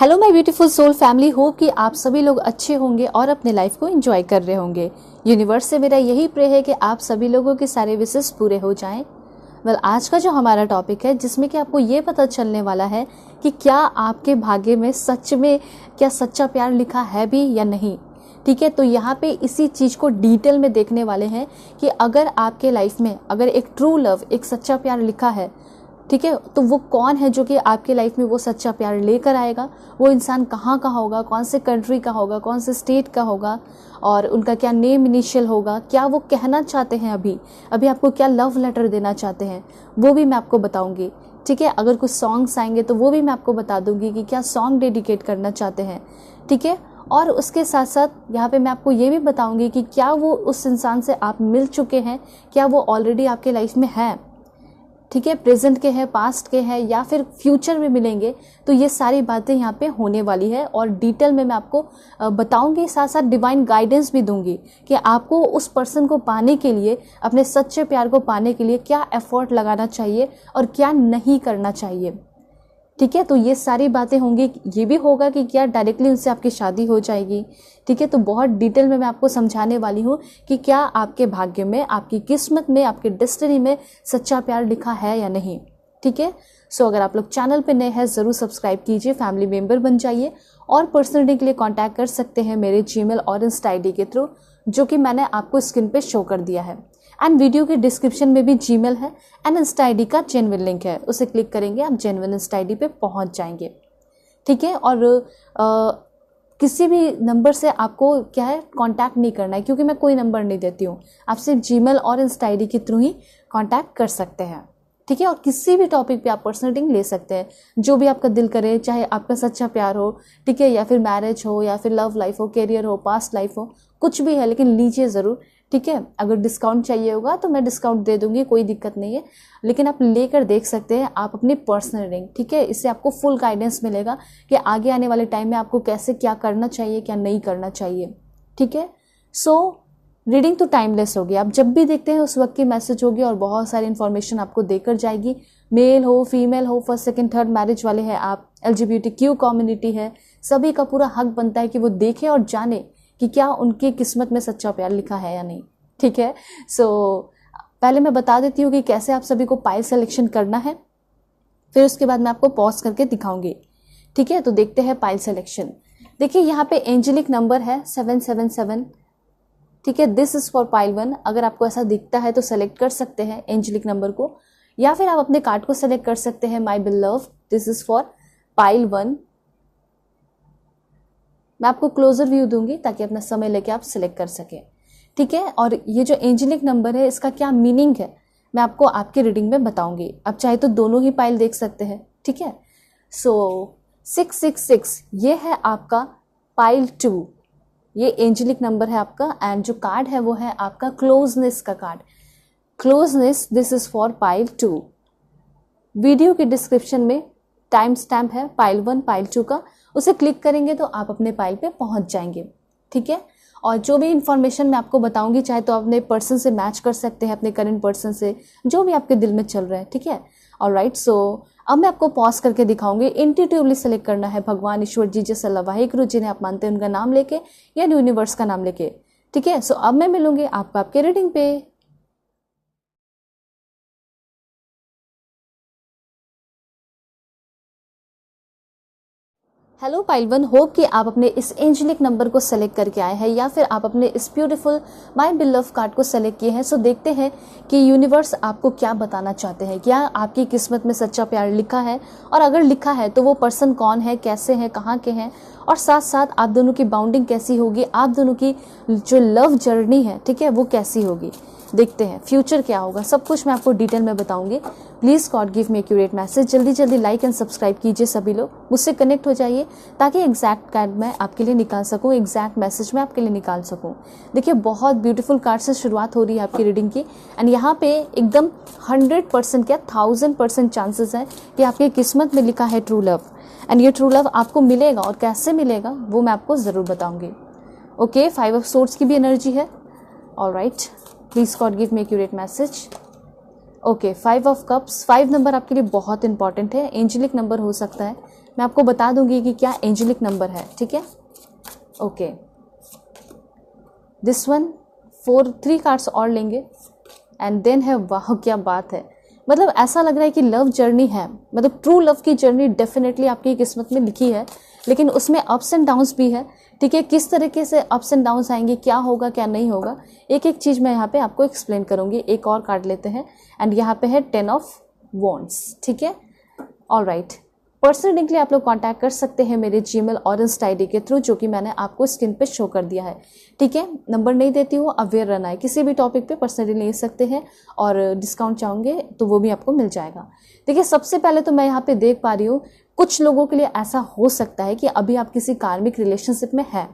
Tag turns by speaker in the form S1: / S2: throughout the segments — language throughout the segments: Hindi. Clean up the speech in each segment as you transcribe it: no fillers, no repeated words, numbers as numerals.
S1: Hello my beautiful soul family, hope कि आप सभी लोग अच्छे होंगे और अपने लाइफ को एंजॉय कर रहे होंगे। यूनिवर्स से मेरा यही प्रे है कि आप सभी लोगों के सारे विशेस पूरे हो जाएं। आज का जो हमारा टॉपिक है जिसमें कि आपको ये पता चलने वाला है कि क्या आपके भाग्य में सच में क्या सच्चा प्यार लिखा है भी या नहीं। ठीक है, तो यहाँ पे इसी चीज़ को डिटेल में देखने वाले हैं कि अगर आपके लाइफ में अगर एक ट्रू लव, एक सच्चा प्यार लिखा है, ठीक है, तो वो कौन है जो कि आपके लाइफ में वो सच्चा प्यार लेकर आएगा। वो इंसान कहाँ का होगा, कौन से कंट्री का होगा, कौन से स्टेट का होगा, और उनका क्या नेम इनिशियल होगा, क्या वो कहना चाहते हैं, अभी आपको क्या लव लेटर देना चाहते हैं, वो भी मैं आपको बताऊंगी। ठीक है, अगर कुछ सॉन्ग्स आएंगे तो वो भी मैं आपको बता दूंगी कि क्या सॉन्ग डेडिकेट करना चाहते हैं। ठीक है, और उसके साथ साथ यहाँ पे मैं आपको ये भी बताऊंगी कि क्या वो उस इंसान से आप मिल चुके हैं, क्या वो ऑलरेडी आपके लाइफ में है। ठीक है, प्रेजेंट के हैं, पास्ट के हैं, या फिर फ्यूचर में मिलेंगे। तो ये सारी बातें यहाँ पे होने वाली है और डिटेल में मैं आपको बताऊंगी, साथ साथ डिवाइन गाइडेंस भी दूंगी कि आपको उस पर्सन को पाने के लिए, अपने सच्चे प्यार को पाने के लिए क्या एफर्ट लगाना चाहिए और क्या नहीं करना चाहिए। ठीक है, तो ये सारी बातें होंगी। ये भी होगा कि क्या डायरेक्टली उनसे आपकी शादी हो जाएगी। ठीक है, तो बहुत डिटेल में मैं आपको समझाने वाली हूँ कि क्या आपके भाग्य में, आपकी किस्मत में, आपके डेस्टिनी में सच्चा प्यार लिखा है या नहीं। ठीक है, सो अगर आप लोग चैनल पे नए हैं ज़रूर सब्सक्राइब कीजिए, फैमिली मेम्बर बन जाइए, और पर्सनल रीडिंग के लिए कॉन्टैक्ट कर सकते हैं मेरे जीमेल और इंस्टा आईडी के थ्रू, जो कि मैंने आपको स्क्रीन पे शो कर दिया है। एंड वीडियो के डिस्क्रिप्शन में भी जीमेल है एंड इंस्टा आईडी का जेन्युइन लिंक है, उसे क्लिक करेंगे आप जेन्युइन इंस्टा आईडी पे पहुंच जाएंगे। ठीक है, और किसी भी नंबर से आपको क्या है कांटेक्ट नहीं करना है, क्योंकि मैं कोई नंबर नहीं देती हूँ। आप सिर्फ जीमेल और इंस्टा आईडी के थ्रू ही कांटेक्ट कर सकते हैं। ठीक है, और किसी भी टॉपिक पे आप पर्सनल रीडिंग ले सकते हैं, जो भी आपका दिल करे, चाहे आपका सच्चा प्यार हो, ठीक है, या फिर मैरिज हो, या फिर लव लाइफ हो, कैरियर हो, पास्ट लाइफ हो, कुछ भी है, लेकिन लीजिए ज़रूर। ठीक है, अगर डिस्काउंट चाहिए होगा तो मैं डिस्काउंट दे दूंगी, कोई दिक्कत नहीं है, लेकिन आप लेकर देख सकते हैं आप अपनी पर्सनल रीडिंग। ठीक है, इससे आपको फुल गाइडेंस मिलेगा कि आगे आने वाले टाइम में आपको कैसे क्या करना चाहिए, क्या नहीं करना चाहिए। ठीक है, सो रीडिंग तो टाइमलेस होगी, आप जब भी देखते हैं उस वक्त की मैसेज होगी और बहुत सारी इन्फॉर्मेशन आपको देकर जाएगी। मेल हो, फीमेल हो, फर्स्ट सेकंड थर्ड मैरिज वाले हैं आप, LGBTQ कम्युनिटी है, सभी का पूरा हक बनता है कि वो देखें और जाने कि क्या उनकी किस्मत में सच्चा प्यार लिखा है या नहीं। ठीक है, सो पहले मैं बता देती हूँ कि कैसे आप सभी को पाइल सिलेक्शन करना है, फिर उसके बाद मैं आपको पॉज करके दिखाऊंगी। ठीक है, तो देखते हैं पाइल सिलेक्शन। देखिए यहाँ पे एंजेलिक नंबर है 777। ठीक है, दिस इज फॉर पाइल 1। अगर आपको ऐसा दिखता है तो सेलेक्ट कर सकते हैं एंजेलिक नंबर को, या फिर आप अपने कार्ड को सेलेक्ट कर सकते हैं माई बिलव, दिस इज फॉर पाइल 1। मैं आपको क्लोजर व्यू दूंगी ताकि अपना समय लेके आप सिलेक्ट कर सकें। ठीक है, और ये जो एंजेलिक नंबर है इसका क्या मीनिंग है मैं आपको आपकी रीडिंग में बताऊंगी। आप चाहे तो दोनों ही पाइल देख सकते हैं। ठीक है, सो 666 ये है आपका पाइल 2, ये एंजेलिक नंबर है आपका। एंड जो कार्ड है वो है आपका क्लोजनेस का card, closeness, this is for pile 2। Video के डिस्क्रिप्शन में टाइम स्टैम्प है पाइल 1 पाइल 2 का, उसे क्लिक करेंगे तो आप अपने पाइल पे पहुंच जाएंगे। ठीक है, और जो भी इंफॉर्मेशन मैं आपको बताऊंगी, चाहे तो अपने पर्सन से मैच कर सकते हैं, अपने करंट पर्सन से, जो भी आपके दिल में चल रहा है। ठीक है, ऑलराइट, सो अब मैं आपको पॉज करके दिखाऊंगी। इंट्यूटिवली सेलेक्ट करना है भगवान, ईश्वर, जीसस, अल्लाह, वाहिगुरु, जिन्हें आप मानते हैं उनका नाम लेके या यूनिवर्स का नाम लेके। ठीक है, सो अब मैं मिलूंगी आपको आपके रीडिंग पे। हेलो पाइल 1, होप कि आप अपने इस एंजेलिक नंबर को सेलेक्ट करके आए हैं, या फिर आप अपने इस ब्यूटीफुल माई बिलव कार्ड को सेलेक्ट किए हैं। सो देखते हैं कि यूनिवर्स आपको क्या बताना चाहते हैं, क्या आपकी किस्मत में सच्चा प्यार लिखा है, और अगर लिखा है तो वो पर्सन कौन है, कैसे हैं, कहाँ के हैं, और साथ साथ आप दोनों की बाउंडिंग कैसी होगी, आप दोनों की जो लव जर्नी है, ठीक है, वो कैसी होगी। देखते हैं फ्यूचर क्या होगा, सब कुछ मैं आपको डिटेल में बताऊंगी। Please God give me accurate message. जल्दी जल्दी लाइक एंड सब्सक्राइब कीजिए सभी लोग, मुझसे कनेक्ट हो जाइए ताकि एग्जैक्ट कार्ड मैं आपके लिए निकाल सकूं, एग्जैक्ट मैसेज मैं आपके लिए निकाल सकूं। देखिए बहुत ब्यूटीफुल कार्ड से शुरुआत हो रही है आपकी रीडिंग की, एंड यहाँ पे एकदम 100% क्या 1000% चांसेस है कि आपकी किस्मत में लिखा है ट्रू लव, एंड ये ट्रू लव आपको मिलेगा, और कैसे मिलेगा वो मैं आपको ज़रूर बताऊँगी। ओके, 5 ऑफ सोर्ड्स की भी एनर्जी है। Alright, please God give me accurate message. Okay, 5 of cups, 5 number आपके लिए बहुत इंपॉर्टेंट है, एंजेलिक नंबर हो सकता है, मैं आपको बता दूंगी कि क्या एंजेलिक नंबर है, ठीक है। ओके, दिस वन 3 कार्ड्स और लेंगे एंड देन है, वाह क्या बात है। मतलब ऐसा लग रहा है कि लव जर्नी है, मतलब ट्रू लव की जर्नी डेफिनेटली आपकी किस्मत में लिखी है, लेकिन उसमें अप्स एंड डाउन्स भी है, ठीक है। किस तरीके से अप्स एंड डाउन्स आएंगे, क्या होगा क्या नहीं होगा, एक एक चीज़ मैं यहाँ पे आपको एक्सप्लेन करूँगी। एक और कार्ड लेते हैं एंड यहाँ पे है 10 ऑफ वॉन्ड्स, ठीक है। ऑल राइट, पर्सनली आप लोग कांटेक्ट कर सकते हैं मेरे जीमेल और इंस्टा आईडी के थ्रू, जो कि मैंने आपको स्क्रीन पे शो कर दिया है, ठीक है। नंबर नहीं देती हूँ, अवेयर रहना है, किसी भी टॉपिक पे पर्सनली ले सकते हैं और डिस्काउंट चाहोगे तो वो भी आपको मिल जाएगा। देखिए, सबसे पहले तो मैं यहाँ पे देख पा रही हूँ कुछ लोगों के लिए ऐसा हो सकता है कि अभी आप किसी कार्मिक रिलेशनशिप में है,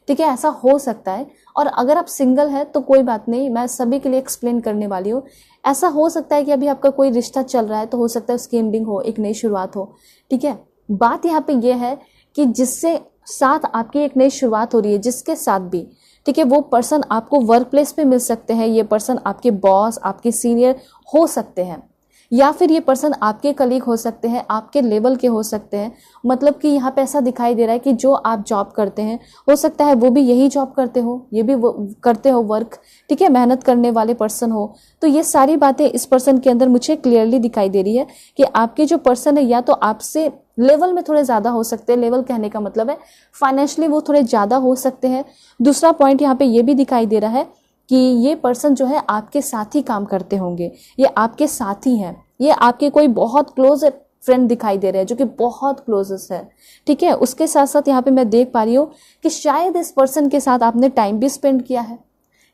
S1: ठीक है, ऐसा हो सकता है। और अगर आप सिंगल है तो कोई बात नहीं, मैं सभी के लिए एक्सप्लेन करने वाली हूँ। ऐसा हो सकता है कि अभी आपका कोई रिश्ता चल रहा है, तो हो सकता है उसकी एंडिंग हो, एक नई शुरुआत हो, ठीक है। बात यहाँ पे ये है कि जिससे साथ आपकी एक नई शुरुआत हो रही है, जिसके साथ भी, ठीक है, वो पर्सन आपको वर्क प्लेस पे मिल सकते हैं। ये पर्सन आपके बॉस, आपके सीनियर हो सकते हैं, या फिर ये पर्सन आपके कलीग हो सकते हैं, आपके लेवल के हो सकते हैं। मतलब कि यहाँ पे ऐसा दिखाई दे रहा है कि जो आप जॉब करते हैं, हो सकता है वो भी यही जॉब करते हो, ये भी करते हो वर्क, ठीक है, मेहनत करने वाले पर्सन हो। तो ये सारी बातें इस पर्सन के अंदर मुझे क्लियरली दिखाई दे रही है कि आपके जो पर्सन है या तो आपसे लेवल में थोड़े ज़्यादा हो सकते हैं, लेवल कहने का मतलब है फाइनेंशियली वो थोड़े ज़्यादा हो सकते हैं। दूसरा पॉइंट यहाँ पे ये भी दिखाई दे रहा है कि ये पर्सन जो है आपके साथ ही काम करते होंगे, ये आपके साथी हैं, ये आपके कोई बहुत क्लोज फ्रेंड दिखाई दे रहे हैं जो कि बहुत क्लोजेस्ट है, ठीक है। उसके साथ साथ यहाँ पे मैं देख पा रही हूँ कि शायद इस पर्सन के साथ आपने टाइम भी स्पेंड किया है,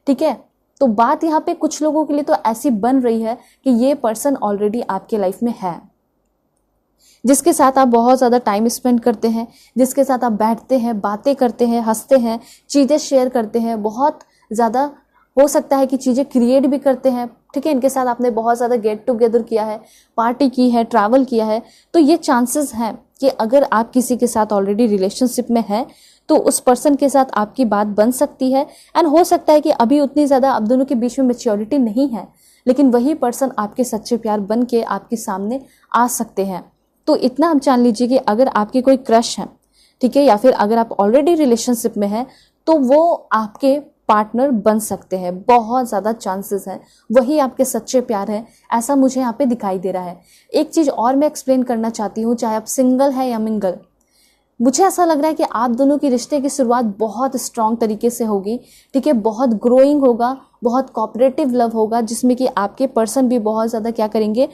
S1: ठीक है। तो बात यहाँ पे कुछ लोगों के लिए तो ऐसी बन रही है कि ये पर्सन ऑलरेडी आपके लाइफ में है, जिसके साथ आप बहुत ज़्यादा टाइम स्पेंड करते हैं, जिसके साथ आप बैठते हैं, बातें करते हैं, हंसते हैं, चीज़ें शेयर करते हैं, बहुत ज़्यादा हो सकता है कि चीज़ें क्रिएट भी करते हैं, ठीक है। इनके साथ आपने बहुत ज़्यादा गेट टुगेदर किया है, पार्टी की है, ट्रैवल किया है। तो ये चांसेस हैं कि अगर आप किसी के साथ ऑलरेडी रिलेशनशिप में हैं तो उस पर्सन के साथ आपकी बात बन सकती है। एंड हो सकता है कि अभी उतनी ज़्यादा आप दोनों के बीच में मैच्योरिटी नहीं है, लेकिन वही पर्सन आपके सच्चे प्यार बन के आपके सामने आ सकते हैं। तो इतना आप जान लीजिए कि अगर आपकी कोई क्रश है, ठीक है, या फिर अगर आप ऑलरेडी रिलेशनशिप में हैं तो वो आपके पार्टनर बन सकते हैं, बहुत ज़्यादा चांसेस हैं, वही आपके सच्चे प्यार हैं, ऐसा मुझे यहाँ पे दिखाई दे रहा है। एक चीज़ और मैं एक्सप्लेन करना चाहती हूँ, चाहे आप सिंगल है या मिंगल, मुझे ऐसा लग रहा है कि आप दोनों की रिश्ते की शुरुआत बहुत स्ट्रॉन्ग तरीके से होगी, ठीक है, बहुत ग्रोइंग होगा, बहुत कोऑपरेटिव लव होगा, जिसमें कि आपके पर्सन भी बहुत ज़्यादा क्या करेंगे,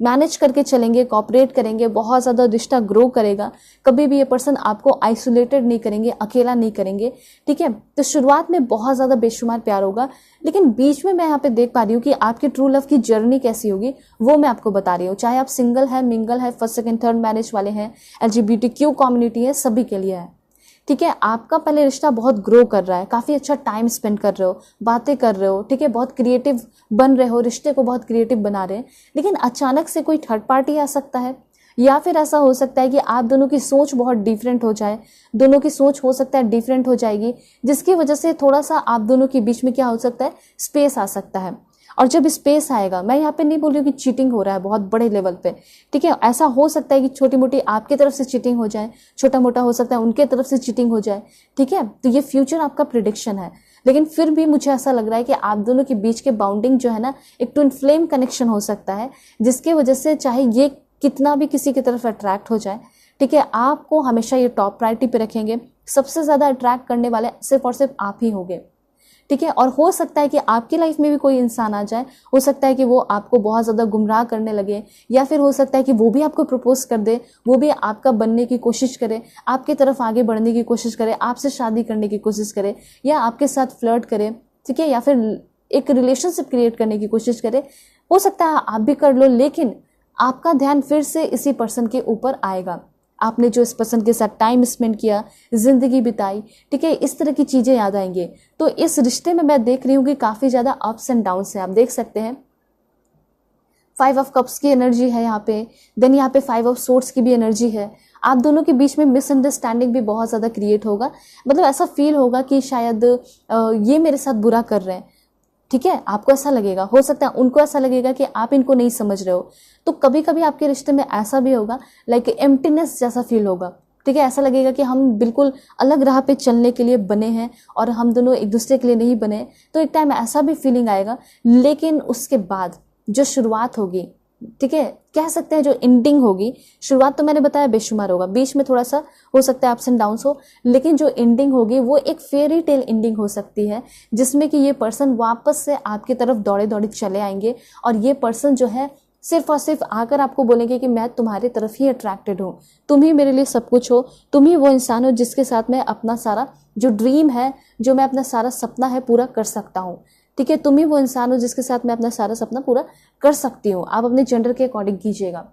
S1: मैनेज करके चलेंगे, कोऑपरेट करेंगे, बहुत ज़्यादा रिश्ता ग्रो करेगा। कभी भी ये पर्सन आपको आइसोलेटेड नहीं करेंगे, अकेला नहीं करेंगे, ठीक है। तो शुरुआत में बहुत ज़्यादा बेशुमार प्यार होगा, लेकिन बीच में मैं यहाँ पे देख पा रही हूँ कि आपकी ट्रू लव की जर्नी कैसी होगी वो मैं आपको बता रही हूँ। चाहे आप सिंगल है, मिंगल है, फर्स्ट सेकंड थर्ड मैरिज वाले हैं, LGBTQ कम्युनिटी है, सभी के लिए है, ठीक है। आपका पहले रिश्ता बहुत ग्रो कर रहा है, काफ़ी अच्छा टाइम स्पेंड कर रहे हो, बातें कर रहे हो, ठीक है, बहुत क्रिएटिव बन रहे हो, रिश्ते को बहुत क्रिएटिव बना रहे हैं, लेकिन अचानक से कोई थर्ड पार्टी आ सकता है, या फिर ऐसा हो सकता है कि आप दोनों की सोच बहुत डिफरेंट हो जाए, दोनों की सोच हो सकता है डिफरेंट हो जाएगी, जिसकी वजह से थोड़ा सा आप दोनों के बीच में क्या हो सकता है, स्पेस आ सकता है। और जब स्पेस आएगा, मैं यहाँ पे नहीं बोल रही हूँ कि चीटिंग हो रहा है बहुत बड़े लेवल पे, ठीक है, ऐसा हो सकता है कि छोटी मोटी आपकी तरफ से चीटिंग हो जाए, छोटा मोटा हो सकता है उनके तरफ से चीटिंग हो जाए, ठीक है। तो ये फ्यूचर आपका प्रिडिक्शन है, लेकिन फिर भी मुझे ऐसा लग रहा है कि आप दोनों के बीच के बाउंडिंग जो है ना, एक ट्विन फ्लेम कनेक्शन हो सकता है, जिसकी वजह से चाहे ये कितना भी किसी की तरफ अट्रैक्ट हो जाए, ठीक है, आपको हमेशा ये टॉप प्रायोरिटी पे रखेंगे। सबसे ज़्यादा अट्रैक्ट करने वाले सिर्फ और सिर्फ आप ही होंगे, ठीक है। और हो सकता है कि आपकी लाइफ में भी कोई इंसान आ जाए, हो सकता है कि वो आपको बहुत ज़्यादा गुमराह करने लगे, या फिर हो सकता है कि वो भी आपको प्रपोज कर दे, वो भी आपका बनने की कोशिश करे, आपकी तरफ आगे बढ़ने की कोशिश करे, आपसे शादी करने की कोशिश करे, या आपके साथ फ्लर्ट करे, ठीक है, या फिर एक रिलेशनशिप क्रिएट करने की कोशिश करे। हो सकता है आप भी कर लो, लेकिन आपका ध्यान फिर से इसी पर्सन के ऊपर आएगा। आपने जो इस पर्सन के साथ टाइम स्पेंड किया, जिंदगी बिताई, ठीक है, इस तरह की चीज़ें याद आएंगे। तो इस रिश्ते में मैं देख रही हूँ कि काफ़ी ज़्यादा अप्स एंड डाउन्स हैं, आप देख सकते हैं। 5 ऑफ कप्स की एनर्जी है यहाँ पे, देन यहाँ पे 5 ऑफ सोर्ड्स की भी एनर्जी है। आप दोनों के बीच में मिसअंडरस्टैंडिंग भी बहुत ज़्यादा क्रिएट होगा, मतलब ऐसा फील होगा कि शायद ये मेरे साथ बुरा कर रहे हैं, ठीक है, आपको ऐसा लगेगा, हो सकता है उनको ऐसा लगेगा कि आप इनको नहीं समझ रहे हो। तो कभी कभी आपके रिश्ते में ऐसा भी होगा, लाइक एम्प्टीनेस जैसा फील होगा। ठीक है, ऐसा लगेगा कि हम बिल्कुल अलग राह पे चलने के लिए बने हैं और हम दोनों एक दूसरे के लिए नहीं बने। तो एक टाइम ऐसा भी फीलिंग आएगा, लेकिन उसके बाद जो शुरुआत होगी, ठीक है, कह सकते हैं जो एंडिंग होगी, शुरुआत तो मैंने बताया बेशुमार होगा, बीच में थोड़ा सा हो सकता है अप्स एंड डाउन्स हो, लेकिन जो एंडिंग होगी वो एक फेरी टेल एंडिंग हो सकती है, जिसमें कि ये पर्सन वापस से आपकी तरफ दौड़े दौड़े चले आएंगे और ये पर्सन जो है सिर्फ और सिर्फ आकर आपको बोलेंगे कि मैं तुम्हारी तरफ ही अट्रैक्टेड हूँ, तुम ही मेरे लिए सब कुछ हो, तुम ही वो इंसान हो जिसके साथ मैं अपना सारा जो ड्रीम है, जो मैं अपना सारा सपना है पूरा कर सकता हूँ। ठीक है, तुम ही वो इंसान हो जिसके साथ मैं अपना सारा सपना पूरा कर सकती हूँ। आप अपने जेंडर के अकॉर्डिंग कीजिएगा।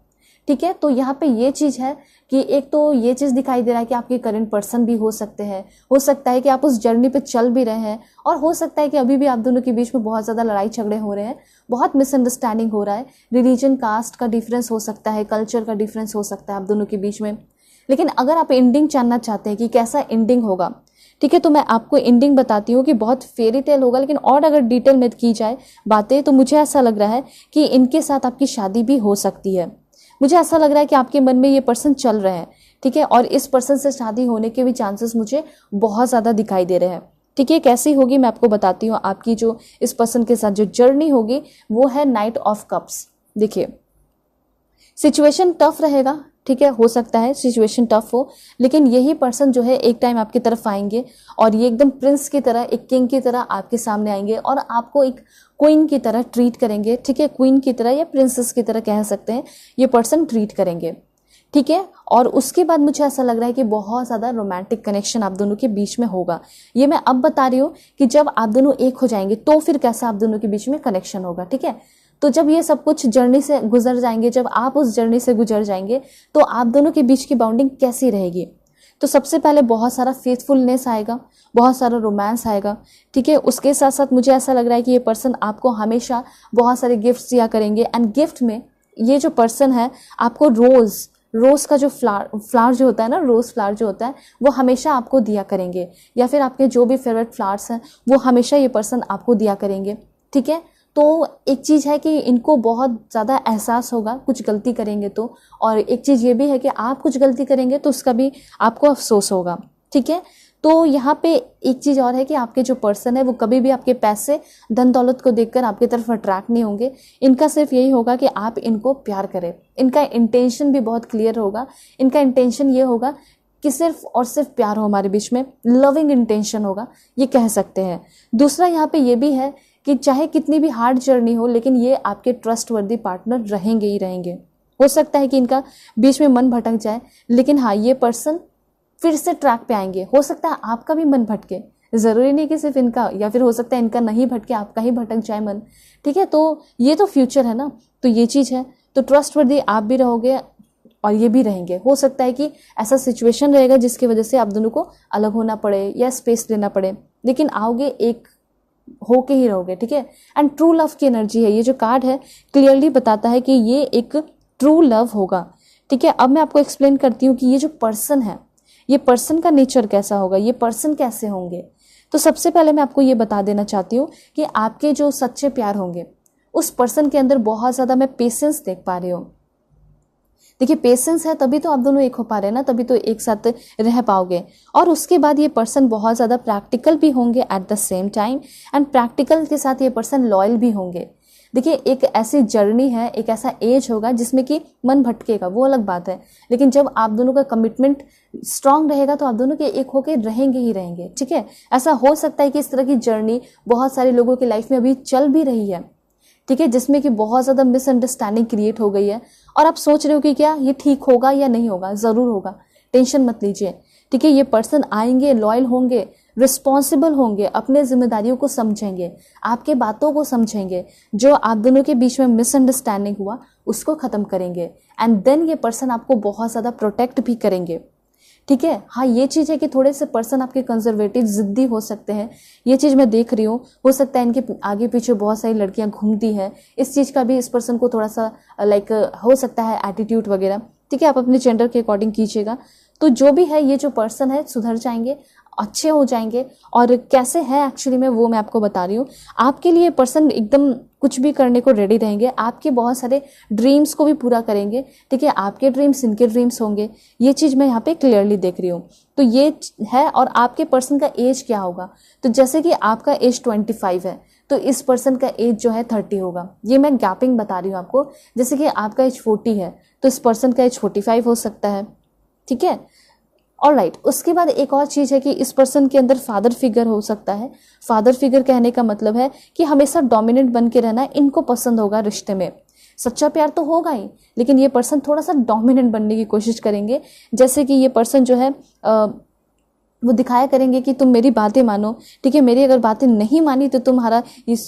S1: ठीक है, तो यहाँ पे ये चीज़ है कि एक तो ये चीज़ दिखाई दे रहा है कि आपके करंट पर्सन भी हो सकते हैं, हो सकता है कि आप उस जर्नी पे चल भी रहे हैं, और हो सकता है कि अभी भी आप दोनों के बीच में बहुत ज़्यादा लड़ाई झगड़े हो रहे हैं, बहुत मिसअंडरस्टैंडिंग हो रहा है, रिलीजन कास्ट का डिफरेंस हो सकता है, कल्चर का डिफरेंस हो सकता है आप दोनों के बीच में। लेकिन अगर आप एंडिंग जानना चाहते हैं कि कैसा एंडिंग होगा, ठीक है, तो मैं आपको एंडिंग बताती हूँ कि बहुत फेरी टेल होगा, लेकिन और अगर डिटेल में की जाए बातें तो मुझे ऐसा लग रहा है कि इनके साथ आपकी शादी भी हो सकती है। मुझे ऐसा लग रहा है कि आपके मन में ये पर्सन चल रहे हैं, ठीक है, और इस पर्सन से शादी होने के भी चांसेस मुझे बहुत ज़्यादा दिखाई दे रहे हैं। ठीक है, कैसी होगी मैं आपको बताती हूँ। आपकी जो इस पर्सन के साथ जो जर्नी होगी वो है नाइट ऑफ कप्स। देखिए, सिचुएशन टफ रहेगा, ठीक है, हो सकता है सिचुएशन टफ हो, लेकिन यही पर्सन जो है एक टाइम आपकी तरफ आएंगे और ये एकदम प्रिंस की तरह, एक किंग की तरह आपके सामने आएंगे और आपको एक क्वीन की तरह ट्रीट करेंगे। ठीक है, क्वीन की तरह या प्रिंसेस की तरह कह सकते हैं, ये पर्सन ट्रीट करेंगे। ठीक है, और उसके बाद मुझे ऐसा लग रहा है कि बहुत ज़्यादा रोमांटिक कनेक्शन आप दोनों के बीच में होगा। ये मैं अब बता रही हूँ कि जब आप दोनों एक हो जाएंगे तो फिर कैसा आप दोनों के बीच में कनेक्शन होगा। ठीक है, तो जब ये सब कुछ जर्नी से गुजर जाएंगे, जब आप उस जर्नी से गुजर जाएंगे तो आप दोनों के बीच की बाउंडिंग कैसी रहेगी। तो सबसे पहले बहुत सारा फेथफुलनेस आएगा, बहुत सारा रोमांस आएगा। ठीक है, उसके साथ साथ मुझे ऐसा लग रहा है कि ये पर्सन आपको हमेशा बहुत सारे गिफ्ट्स दिया करेंगे, एंड गिफ्ट में ये जो पर्सन है आपको रोज़ का जो फ्लावर जो होता है ना, रोज़ फ्लावर जो होता है वो हमेशा आपको दिया करेंगे, या फिर आपके जो भी फेवरेट फ्लावर्स हैं वो हमेशा ये पर्सन आपको दिया करेंगे। ठीक है, तो एक चीज़ है कि इनको बहुत ज़्यादा एहसास होगा कुछ गलती करेंगे तो, और एक चीज़ ये भी है कि आप कुछ गलती करेंगे तो उसका भी आपको अफसोस होगा। ठीक है, तो यहाँ पे एक चीज़ और है कि आपके जो पर्सन है वो कभी भी आपके पैसे धन दौलत को देखकर आपकी तरफ अट्रैक्ट नहीं होंगे। इनका सिर्फ यही होगा कि आप इनको प्यार करें। इनका इंटेंशन भी बहुत क्लियर होगा। इनका इंटेंशन ये होगा कि सिर्फ और सिर्फ प्यार हो हमारे बीच में, लविंग इंटेंशन होगा, ये कह सकते हैं। दूसरा यहाँ पे ये भी है कि चाहे कितनी भी हार्ड जर्नी हो, लेकिन ये आपके ट्रस्टवर्दी पार्टनर रहेंगे ही रहेंगे। हो सकता है कि इनका बीच में मन भटक जाए, लेकिन हाँ, ये पर्सन फिर से ट्रैक पे आएंगे। हो सकता है आपका भी मन भटके, ज़रूरी नहीं कि सिर्फ इनका, या फिर हो सकता है इनका नहीं भटके, आपका ही भटक जाए मन। ठीक है, तो ये तो फ्यूचर है ना, तो ये चीज़ है। तो ट्रस्टवर्दी आप भी रहोगे और ये भी रहेंगे। हो सकता है कि ऐसा सिचुएशन रहेगा जिसकी वजह से आप दोनों को अलग होना पड़े या स्पेस लेना पड़े, लेकिन आओगे एक होके ही रहोगे। ठीक है, एंड ट्रू लव की एनर्जी है। ये जो कार्ड है क्लियरली बताता है कि ये एक ट्रू लव होगा। ठीक है, अब मैं आपको एक्सप्लेन करती हूँ कि ये जो पर्सन है, ये पर्सन का नेचर कैसा होगा, ये पर्सन कैसे होंगे। तो सबसे पहले मैं आपको ये बता देना चाहती हूँ कि आपके जो सच्चे प्यार होंगे उस पर्सन के अंदर बहुत ज़्यादा मैं पेशेंस देख पा रही हूँ। देखिए, पेशेंस है तभी तो आप दोनों एक हो पा रहे हैं ना, तभी तो एक साथ रह पाओगे। और उसके बाद ये पर्सन बहुत ज़्यादा प्रैक्टिकल भी होंगे at the same time, and practical के साथ ये पर्सन लॉयल भी होंगे। देखिए, एक ऐसी जर्नी है, एक ऐसा एज होगा जिसमें कि मन भटकेगा, वो अलग बात है, लेकिन जब आप दोनों का कमिटमेंट स्ट्रांग रहेगा तो आप दोनों के एक होकर रहेंगे ही रहेंगे। ठीक है, ऐसा हो सकता है कि इस तरह की जर्नी बहुत सारे लोगों की लाइफ में अभी चल भी रही है। ठीक है, जिसमें कि बहुत ज़्यादा मिसअंडरस्टैंडिंग क्रिएट हो गई है और आप सोच रहे हो कि क्या ये ठीक होगा या नहीं होगा। ज़रूर होगा, टेंशन मत लीजिए। ठीक है, ये पर्सन आएंगे, लॉयल होंगे, रिस्पॉन्सिबल होंगे, अपने जिम्मेदारियों को समझेंगे, आपके बातों को समझेंगे, जो आप दोनों के बीच में मिसअंडरस्टैंडिंग हुआ उसको ख़त्म करेंगे, एंड देन ये पर्सन आपको बहुत ज़्यादा प्रोटेक्ट भी करेंगे। ठीक है, हाँ, ये चीज़ है कि थोड़े से पर्सन आपके कंजर्वेटिव जिद्दी हो सकते हैं, ये चीज़ मैं देख रही हूँ। हो सकता है इनके आगे पीछे बहुत सारी लड़कियाँ घूमती हैं, इस चीज़ का भी इस पर्सन को थोड़ा सा लाइक हो सकता है एटीट्यूड वगैरह। ठीक है, आप अपने जेंडर के अकॉर्डिंग कीजिएगा। तो जो भी है ये जो पर्सन है सुधर जाएंगे, अच्छे हो जाएंगे। और कैसे है एक्चुअली में वो मैं आपको बता रही हूँ। आपके लिए पर्सन एकदम कुछ भी करने को रेडी रहेंगे, आपके बहुत सारे ड्रीम्स को भी पूरा करेंगे, ठीक है। आपके ड्रीम्स इनके ड्रीम्स होंगे, ये चीज़ मैं यहाँ पे क्लियरली देख रही हूँ। तो ये है। और आपके पर्सन का एज क्या होगा, तो जैसे कि आपका एज 25 है तो इस पर्सन का एज जो है 30 होगा। ये मैं गैपिंग बता रही हूँ आपको। जैसे कि आपका एज 40 है तो इस पर्सन का एज 45 हो सकता है, ठीक है। ऑलराइट, उसके बाद एक और चीज़ है कि इस पर्सन के अंदर फादर फिगर हो सकता है। फादर फिगर कहने का मतलब है कि हमेशा डोमिनेंट बन के रहना इनको पसंद होगा रिश्ते में। सच्चा प्यार तो होगा ही, लेकिन ये पर्सन थोड़ा सा डोमिनेंट बनने की कोशिश करेंगे। जैसे कि ये पर्सन जो है वो दिखाया करेंगे कि तुम मेरी बातें मानो, ठीक है, मेरी अगर बातें नहीं मानी तो तुम्हारा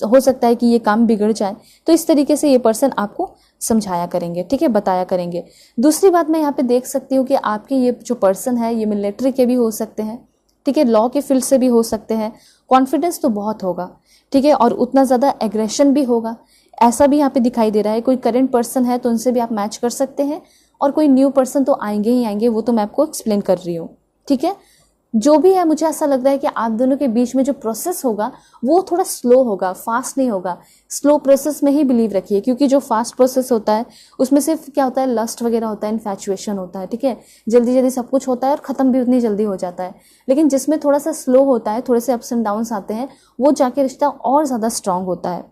S1: हो सकता है कि ये काम बिगड़ जाए। तो इस तरीके से ये पर्सन आपको समझाया करेंगे, ठीक है, बताया करेंगे। दूसरी बात मैं यहाँ पे देख सकती हूँ कि आपके ये जो पर्सन है ये मिलिट्री के भी हो सकते हैं, ठीक है, लॉ के फील्ड से भी हो सकते हैं। कॉन्फिडेंस तो बहुत होगा, ठीक है, और उतना ज़्यादा एग्रेशन भी होगा, ऐसा भी यहाँ पे दिखाई दे रहा है। कोई करेंट पर्सन है तो उनसे भी आप मैच कर सकते हैं, और कोई न्यू पर्सन तो आएंगे ही आएंगे, वो तो मैं आपको एक्सप्लेन कर रही हूँ, ठीक है। जो भी है मुझे ऐसा लग रहा है कि आप दोनों के बीच में जो प्रोसेस होगा वो थोड़ा स्लो होगा, फास्ट नहीं होगा। स्लो प्रोसेस में ही बिलीव रखिए, क्योंकि जो फास्ट प्रोसेस होता है उसमें सिर्फ क्या होता है, लस्ट वगैरह होता है, इन्फैचुएशन होता है, ठीक है, जल्दी जल्दी सब कुछ होता है और ख़त्म भी उतनी जल्दी हो जाता है। लेकिन जिसमें थोड़ा सा स्लो होता है, थोड़े से अप्स एंड डाउन्स आते हैं, वो जाके रिश्ता और ज़्यादा स्ट्रांग होता है,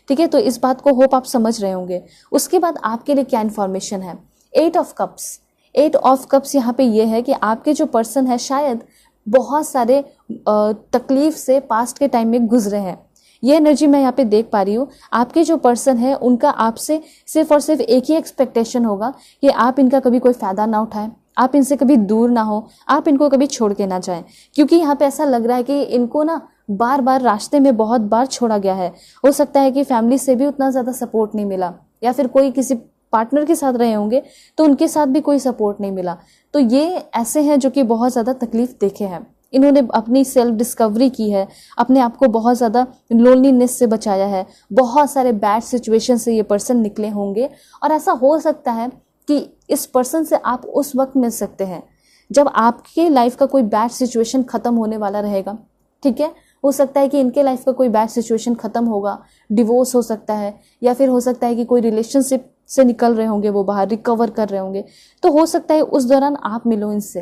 S1: ठीक है। तो इस बात को होप आप समझ रहे होंगे। उसके बाद आपके लिए क्या इन्फॉर्मेशन है, 8 ऑफ कप्स। 8 ऑफ कप्स यहाँ पे ये है कि आपके जो पर्सन है शायद बहुत सारे तकलीफ से पास्ट के टाइम में गुजरे हैं। ये एनर्जी मैं यहाँ पे देख पा रही हूँ। आपके जो पर्सन है उनका आपसे सिर्फ और सिर्फ एक ही एक्सपेक्टेशन होगा कि आप इनका कभी कोई फ़ायदा ना उठाएं, आप इनसे कभी दूर ना हो, आप इनको कभी छोड़ के ना जाएं। क्योंकि यहाँ पे ऐसा लग रहा है कि इनको ना बार बार रास्ते में बहुत बार छोड़ा गया है। हो सकता है कि फैमिली से भी उतना ज़्यादा सपोर्ट नहीं मिला, या फिर कोई किसी पार्टनर के साथ रहे होंगे तो उनके साथ भी कोई सपोर्ट नहीं मिला। तो ये ऐसे हैं जो कि बहुत ज़्यादा तकलीफ देखे हैं। इन्होंने अपनी सेल्फ डिस्कवरी की है, अपने आप को बहुत ज़्यादा लोनलीनेस से बचाया है, बहुत सारे बैड सिचुएशन से ये पर्सन निकले होंगे। और ऐसा हो सकता है कि इस पर्सन से आप उस वक्त मिल सकते हैं जब आपके लाइफ का कोई बैड सिचुएशन ख़त्म होने वाला रहेगा, ठीक है। हो सकता है कि इनके लाइफ का कोई बैड सिचुएशन ख़त्म होगा, डिवोर्स हो सकता है, या फिर हो सकता है कि कोई रिलेशनशिप से निकल रहे होंगे, वो बाहर रिकवर कर रहे होंगे। तो हो सकता है उस दौरान आप मिलो इनसे,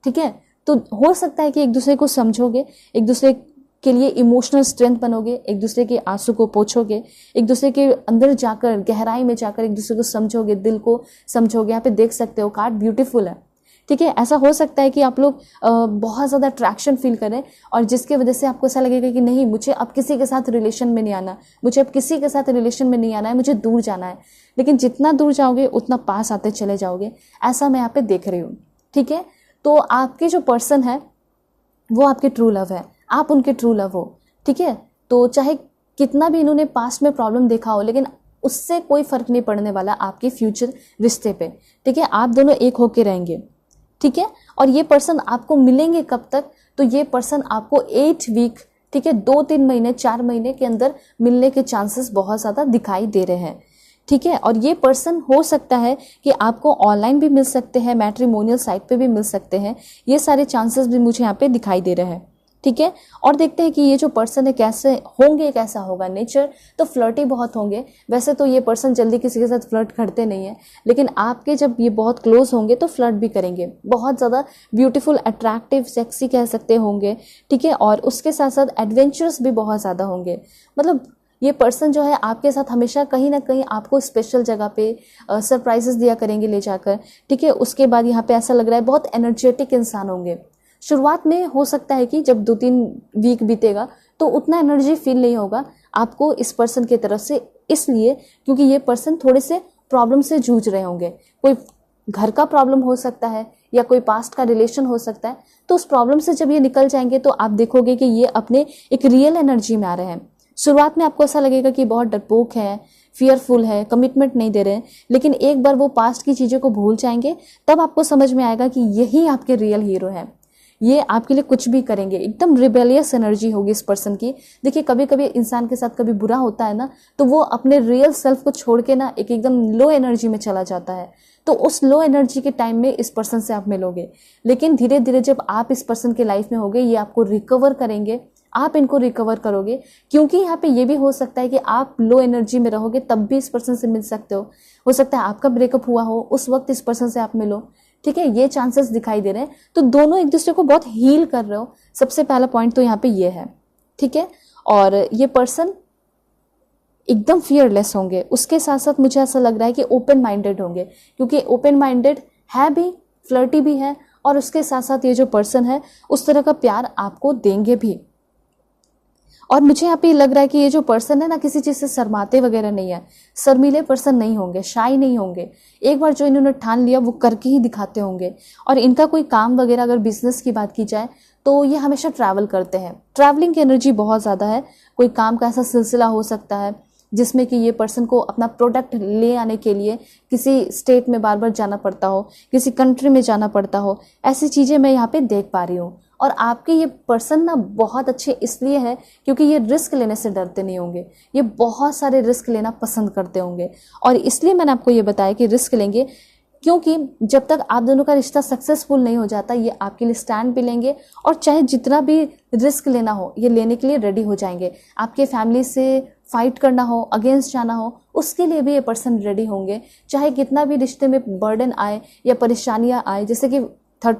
S1: ठीक है। तो हो सकता है कि एक दूसरे को समझोगे, एक दूसरे के लिए इमोशनल स्ट्रेंथ बनोगे, एक दूसरे के आंसू को पोंछोगे, एक दूसरे के अंदर जाकर गहराई में जाकर एक दूसरे को समझोगे, दिल को समझोगे। यहाँ पे देख सकते हो कार्ड ब्यूटीफुल है, ठीक है। ऐसा हो सकता है कि आप लोग बहुत ज़्यादा अट्रैक्शन फील करें, और जिसके वजह से आपको ऐसा लगेगा कि नहीं, मुझे अब किसी के साथ रिलेशन में नहीं आना, मुझे अब किसी के साथ रिलेशन में नहीं आना है, मुझे दूर जाना है। लेकिन जितना दूर जाओगे उतना पास आते चले जाओगे, ऐसा मैं यहाँ पे देख रही हूँ, ठीक है। तो आपके जो पर्सन है वो आपके ट्रू लव है, आप उनके ट्रू लव हो, ठीक है। तो चाहे कितना भी इन्होंने पास्ट में प्रॉब्लम देखा हो, लेकिन उससे कोई फर्क नहीं पड़ने वाला आपके फ्यूचर रिश्ते पे, ठीक है। आप दोनों एक होके रहेंगे, ठीक है। और ये पर्सन आपको मिलेंगे कब तक, तो ये पर्सन आपको 8 वीक, ठीक है, 2-3 महीने 4 महीने के अंदर मिलने के चांसेस बहुत ज़्यादा दिखाई दे रहे हैं, ठीक है। और ये पर्सन हो सकता है कि आपको ऑनलाइन भी मिल सकते हैं, मैट्रिमोनियल साइट पे भी मिल सकते हैं। ये सारे चांसेस भी मुझे यहाँ पे दिखाई दे रहे हैं, ठीक है। और देखते हैं कि ये जो पर्सन है कैसे होंगे, कैसा होगा नेचर। तो फ्लर्टी बहुत होंगे। वैसे तो ये पर्सन जल्दी किसी के साथ फ्लर्ट करते नहीं है, लेकिन आपके जब ये बहुत क्लोज होंगे तो फ्लर्ट भी करेंगे। बहुत ज़्यादा ब्यूटीफुल, अट्रैक्टिव, सेक्सी कह सकते होंगे, ठीक है। और उसके साथ साथ एडवेंचरस भी बहुत ज़्यादा होंगे। मतलब ये पर्सन जो है आपके साथ हमेशा कहीं ना कहीं आपको स्पेशल जगह पे सरप्राइजेस दिया करेंगे ले जाकर, ठीक है। उसके बाद यहाँ पे ऐसा लग रहा है बहुत एनर्जेटिक इंसान होंगे। शुरुआत में हो सकता है कि जब 2-3 वीक बीतेगा तो उतना एनर्जी फील नहीं होगा आपको इस पर्सन की तरफ से, इसलिए क्योंकि ये पर्सन थोड़े से प्रॉब्लम से जूझ रहे होंगे। कोई घर का प्रॉब्लम हो सकता है या कोई पास्ट का रिलेशन हो सकता है। तो उस प्रॉब्लम से जब ये निकल जाएंगे तो आप देखोगे कि ये अपने एक रियल एनर्जी में आ रहे हैं। शुरुआत में आपको ऐसा लगेगा कि बहुत डरपोक है, फियरफुल है, कमिटमेंट नहीं दे रहे हैं, लेकिन एक बार वो पास्ट की चीज़ों को भूल जाएंगे तब आपको समझ में आएगा कि यही आपके रियल हीरो हैं। ये आपके लिए कुछ भी करेंगे, एकदम रिबेलियस एनर्जी होगी इस पर्सन की। देखिए कभी कभी इंसान के साथ कभी बुरा होता है ना, तो वो अपने रियल सेल्फ को छोड़ के ना एक एकदम लो एनर्जी में चला जाता है। तो उस लो एनर्जी के टाइम में इस पर्सन से आप मिलोगे, लेकिन धीरे धीरे जब आप इस पर्सन के लाइफ में होगे, ये आपको रिकवर करेंगे, आप इनको रिकवर करोगे। क्योंकि यहाँ पे ये भी हो सकता है कि आप लो एनर्जी में रहोगे तब भी इस पर्सन से मिल सकते हो सकता है आपका ब्रेकअप हुआ हो, उस वक्त इस पर्सन से आप मिलो, ठीक है, ये चांसेस दिखाई दे रहे हैं। तो दोनों एक दूसरे को बहुत हील कर रहे हो, सबसे पहला पॉइंट तो यहाँ पे ये है, ठीक है। और ये पर्सन एकदम फियरलेस होंगे, उसके साथ साथ मुझे ऐसा लग रहा है कि ओपन माइंडेड होंगे, क्योंकि ओपन माइंडेड है भी, फ्लर्टी भी है, और उसके साथ साथ ये जो पर्सन है उस तरह का प्यार आपको देंगे भी। और मुझे यहाँ पे लग रहा है कि ये जो पर्सन है ना, किसी चीज़ से शर्माते वगैरह नहीं है, शर्मीले पर्सन नहीं होंगे, शाई नहीं होंगे। एक बार जो इन्होंने ठान लिया वो करके ही दिखाते होंगे। और इनका कोई काम वगैरह, अगर बिजनेस की बात की जाए तो ये हमेशा ट्रैवल करते हैं, ट्रैवलिंग की एनर्जी बहुत ज़्यादा है। कोई काम का ऐसा सिलसिला हो सकता है जिसमें कि ये पर्सन को अपना प्रोडक्ट ले आने के लिए किसी स्टेट में बार बार जाना पड़ता हो, किसी कंट्री में जाना पड़ता हो, ऐसी चीज़ें मैं यहाँ पे देख पा रही हूँ। और आपके ये पर्सन ना बहुत अच्छे इसलिए है क्योंकि ये रिस्क लेने से डरते नहीं होंगे, ये बहुत सारे रिस्क लेना पसंद करते होंगे। और इसलिए मैंने आपको ये बताया कि रिस्क लेंगे, क्योंकि जब तक आप दोनों का रिश्ता सक्सेसफुल नहीं हो जाता, ये आपके लिए स्टैंड भी लेंगे, और चाहे जितना भी रिस्क लेना हो ये लेने के लिए रेडी हो जाएंगे। आपके फैमिली से फाइट करना हो, अगेंस्ट जाना हो, उसके लिए भी ये पर्सन रेडी होंगे। चाहे कितना भी रिश्ते में बर्डन आए या परेशानियां आए, जैसे कि थर्ड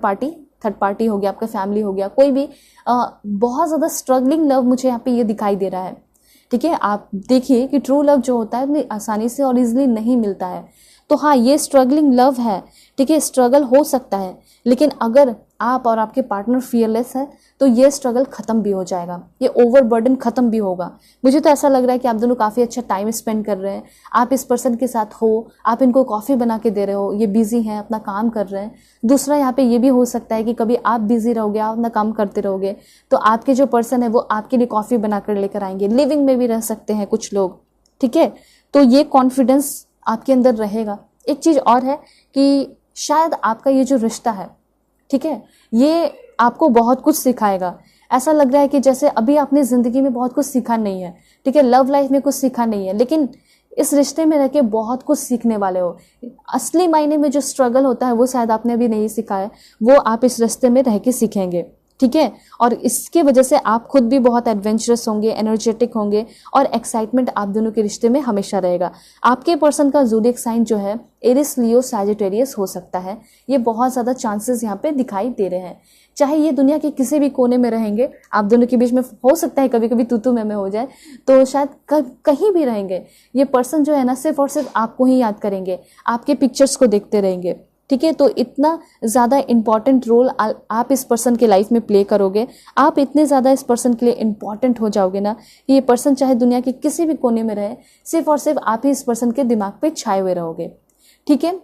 S1: पार्टी हो गया, आपका फैमिली हो गया, कोई भी बहुत ज़्यादा स्ट्रगलिंग लव मुझे यहाँ पे ये दिखाई दे रहा है, ठीक है। आप देखिए कि ट्रू लव जो होता है इतनी आसानी से और इजीली नहीं मिलता है। तो हाँ, ये स्ट्रगलिंग लव है, ठीक है, स्ट्रगल हो सकता है, लेकिन अगर आप और आपके पार्टनर फियरलेस है तो ये स्ट्रगल खत्म भी हो जाएगा, ये ओवरबर्डन खत्म भी होगा। मुझे तो ऐसा लग रहा है कि आप दोनों काफ़ी अच्छा टाइम स्पेंड कर रहे हैं, आप इस पर्सन के साथ हो, आप इनको कॉफ़ी बना के दे रहे हो, ये बिजी हैं, अपना काम कर रहे हैं। दूसरा यहाँ पे ये भी हो सकता है कि कभी आप बिजी रहोगे, आप अपना काम करते रहोगे, तो आपके जो पर्सन है वो आपके लिए कॉफ़ी बना कर लेकर आएंगे, लिविंग में भी रह सकते हैं कुछ लोग, ठीक है। तो ये कॉन्फिडेंस आपके अंदर रहेगा। एक चीज़ और है कि शायद आपका ये जो रिश्ता है, ठीक है, ये आपको बहुत कुछ सिखाएगा। ऐसा लग रहा है कि जैसे अभी आपने ज़िंदगी में बहुत कुछ सीखा नहीं है, ठीक है, लव लाइफ में कुछ सीखा नहीं है, लेकिन इस रिश्ते में रह के बहुत कुछ सीखने वाले हो। असली मायने में जो स्ट्रगल होता है वो शायद आपने अभी नहीं सीखा है, वो आप इस रिश्ते में रह के सीखेंगे, ठीक है। और इसके वजह से आप खुद भी बहुत एडवेंचरस होंगे, एनर्जेटिक होंगे, और एक्साइटमेंट आप दोनों के रिश्ते में हमेशा रहेगा। आपके पर्सन का ज़ोडिएक साइन जो है एरिस, लियो, सैजिटेरियस हो सकता है। ये बहुत ज़्यादा चांसेस यहाँ पे दिखाई दे रहे हैं। चाहे ये दुनिया के किसी भी कोने में रहेंगे, आप दोनों के बीच में हो सकता है कभी कभी तू में हो जाए, तो शायद कहीं भी रहेंगे, ये पर्सन जो है ना सिर्फ और सिर्फ आपको ही याद करेंगे, आपके पिक्चर्स को देखते रहेंगे, ठीक है। तो इतना ज़्यादा इम्पॉर्टेंट रोल आप इस पर्सन के लाइफ में प्ले करोगे, आप इतने ज़्यादा इस पर्सन के लिए इम्पॉर्टेंट हो जाओगे ना कि ये पर्सन चाहे दुनिया के किसी भी कोने में रहे, सिर्फ और सिर्फ आप ही इस पर्सन के दिमाग पे छाए हुए रहोगे, ठीक है।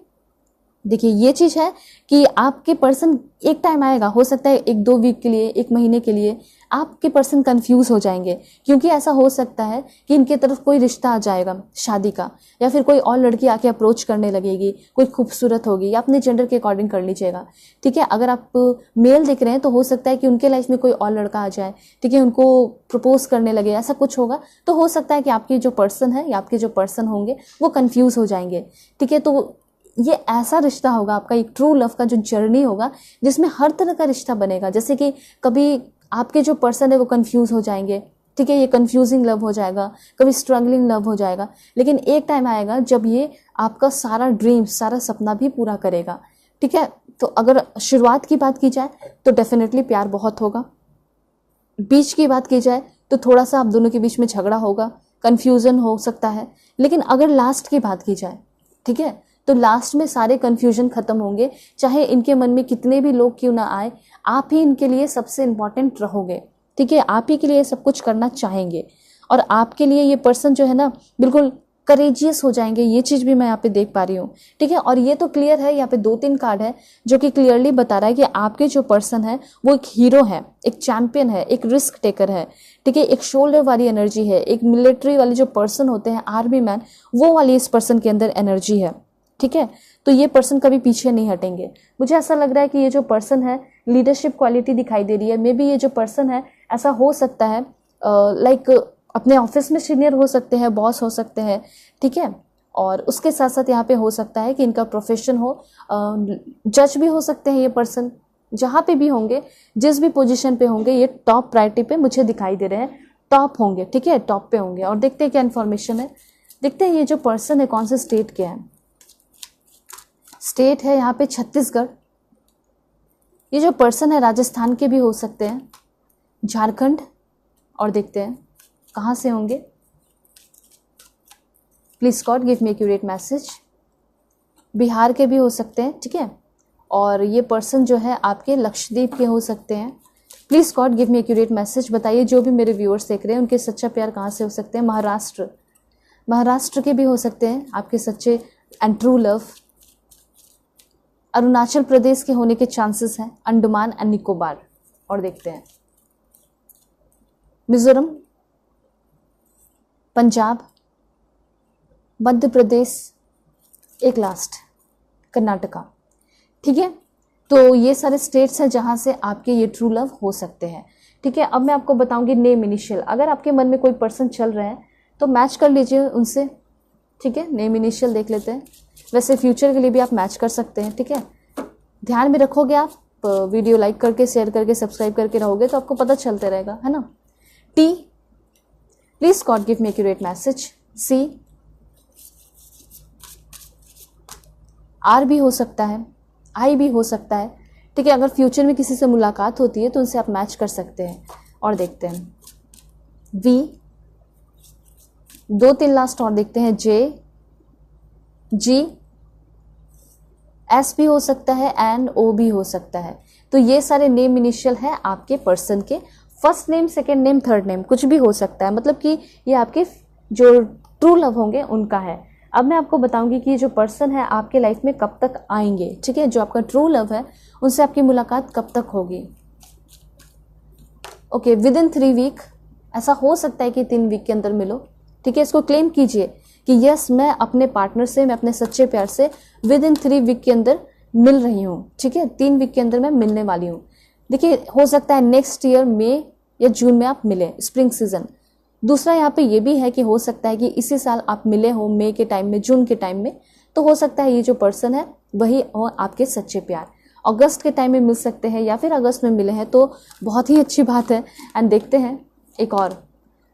S1: देखिए ये चीज़ है कि आपके पर्सन एक टाइम आएगा, हो सकता है 1-2 वीक के लिए, 1 महीने के लिए आपके पर्सन कंफ्यूज हो जाएंगे, क्योंकि ऐसा हो सकता है कि इनके तरफ कोई रिश्ता आ जाएगा शादी का, या फिर कोई और लड़की आके अप्रोच करने लगेगी, कोई खूबसूरत होगी, या अपने जेंडर के अकॉर्डिंग कर लीजिएगा, ठीक है। अगर आप मेल देख रहे हैं तो हो सकता है कि उनके लाइफ में कोई और लड़का आ जाए, ठीक है, उनको प्रपोज करने लगे, ऐसा कुछ होगा। तो हो सकता है कि आपके जो पर्सन है या आपके जो पर्सन होंगे वो कंफ्यूज हो जाएंगे, ठीक है। तो ये ऐसा रिश्ता होगा आपका, एक ट्रू लव का जो जर्नी होगा जिसमें हर तरह का रिश्ता बनेगा। जैसे कि कभी आपके जो पर्सन है वो कंफ्यूज हो जाएंगे, ठीक है, ये कंफ्यूजिंग लव हो जाएगा, कभी स्ट्रगलिंग लव हो जाएगा, लेकिन एक टाइम आएगा जब ये आपका सारा ड्रीम, सारा सपना भी पूरा करेगा, ठीक है। तो अगर शुरुआत की बात की जाए तो डेफिनेटली प्यार बहुत होगा, बीच की बात की जाए तो थोड़ा सा आप दोनों के बीच में झगड़ा होगा, कन्फ्यूज़न हो सकता है, लेकिन अगर लास्ट की बात की जाए, ठीक है, तो लास्ट में सारे कन्फ्यूजन खत्म होंगे। चाहे इनके मन में कितने भी लोग क्यों ना आए, आप ही इनके लिए सबसे इम्पॉर्टेंट रहोगे, ठीक है, आप ही के लिए सब कुछ करना चाहेंगे, और आपके लिए ये पर्सन जो है ना बिल्कुल करेजियस हो जाएंगे। ये चीज़ भी मैं यहाँ पे देख पा रही हूँ, ठीक है। और ये तो क्लियर है, यहाँ पे 2-3 कार्ड है जो कि क्लियरली बता रहा है कि आपके जो पर्सन है वो एक हीरो है, एक चैंपियन है, एक रिस्क टेकर है, ठीक है, एक शोल्डर वाली एनर्जी है, एक मिलिट्री वाले जो पर्सन होते हैं, आर्मी मैन, वो वाली इस पर्सन के अंदर एनर्जी है, ठीक है। तो ये पर्सन कभी पीछे नहीं हटेंगे। मुझे ऐसा लग रहा है कि ये जो पर्सन है लीडरशिप क्वालिटी दिखाई दे रही है। मे बी ये जो पर्सन है ऐसा हो सकता है लाइक अपने ऑफिस में सीनियर हो सकते हैं, बॉस हो सकते हैं, ठीक है। और उसके साथ साथ यहाँ पे हो सकता है कि इनका प्रोफेशन हो, जज भी हो सकते हैं ये पर्सन। जहाँ पे भी होंगे, जिस भी पोजीशन पे होंगे, ये टॉप प्रायोरिटी पे मुझे दिखाई दे रहे हैं, टॉप होंगे, ठीक है, टॉप पे होंगे। और देखते हैं क्या इन्फॉर्मेशन है। देखते हैं ये जो पर्सन है कौन से स्टेट के हैं। स्टेट है यहाँ पे छत्तीसगढ़। ये जो पर्सन है राजस्थान के भी हो सकते हैं, झारखंड, और देखते हैं कहाँ से होंगे। Please God give me accurate message. Bihar के भी हो सकते हैं, ठीक है। और ये पर्सन जो है आपके लक्षद्वीप के हो सकते हैं। Please God give me accurate message. बताइए जो भी मेरे व्यूअर्स देख रहे हैं उनके सच्चा प्यार कहाँ से हो सकते हैं। महाराष्ट्र के भी हो सकते हैं आपके सच्चे and true love. Arunachal Pradesh के होने के चांसेस हैं, अंडमान एंड निकोबार। और देखते हैं मिजोरम, पंजाब, मध्य प्रदेश, एक लास्ट कर्नाटका, ठीक है। तो ये सारे स्टेट्स हैं जहां से आपके ये ट्रू लव हो सकते हैं, ठीक है। अब मैं आपको बताऊंगी नेम इनिशियल। अगर आपके मन में कोई पर्सन चल रहा है तो मैच कर लीजिए उनसे, ठीक है। नेम इनिशियल देख लेते हैं। वैसे फ्यूचर के लिए भी आप मैच कर सकते हैं, ठीक है। ध्यान में रखोगे आप, वीडियो लाइक करके, शेयर करके, सब्सक्राइब करके रहोगे तो आपको पता चलते रहेगा, है ना। T, please God give me accurate message. C, R भी हो सकता है, आई भी हो सकता है, ठीक है। अगर फ्यूचर में किसी से मुलाकात होती है तो उनसे आप मैच कर सकते हैं। और देखते हैं वी, 2-3 लास्ट और देखते हैं। जे, जी, एस भी हो सकता है, एंड ओ भी हो सकता है। तो ये सारे नेम इनिशियल है आपके पर्सन के। First name, second name, third name कुछ भी हो सकता है, मतलब कि ये आपके जो ट्रू लव होंगे उनका है। अब मैं आपको बताऊंगी कि ये जो पर्सन है आपके लाइफ में कब तक आएंगे, ठीक है। जो आपका ट्रू लव है उनसे आपकी मुलाकात कब तक होगी। Okay, within 3 week. ऐसा हो सकता है कि 3 वीक के अंदर मिलो, ठीक है। इसको क्लेम कीजिए कि यस, मैं अपने पार्टनर से, मैं अपने सच्चे प्यार से विद इन 3 वीक के अंदर मिल रही हूँ, ठीक है। 3 वीक के अंदर मैं मिलने वाली हूँ। देखिए, हो सकता है नेक्स्ट ईयर मई या जून में आप मिले, स्प्रिंग सीजन। दूसरा यहाँ पे ये भी है कि हो सकता है कि इसी साल आप मिले हो मई के टाइम में, जून के टाइम में। तो हो सकता है ये जो पर्सन है वही हो आपके सच्चे प्यार। अगस्त के टाइम में मिल सकते हैं या फिर अगस्त में मिले हैं तो बहुत ही अच्छी बात है। एंड देखते हैं एक और,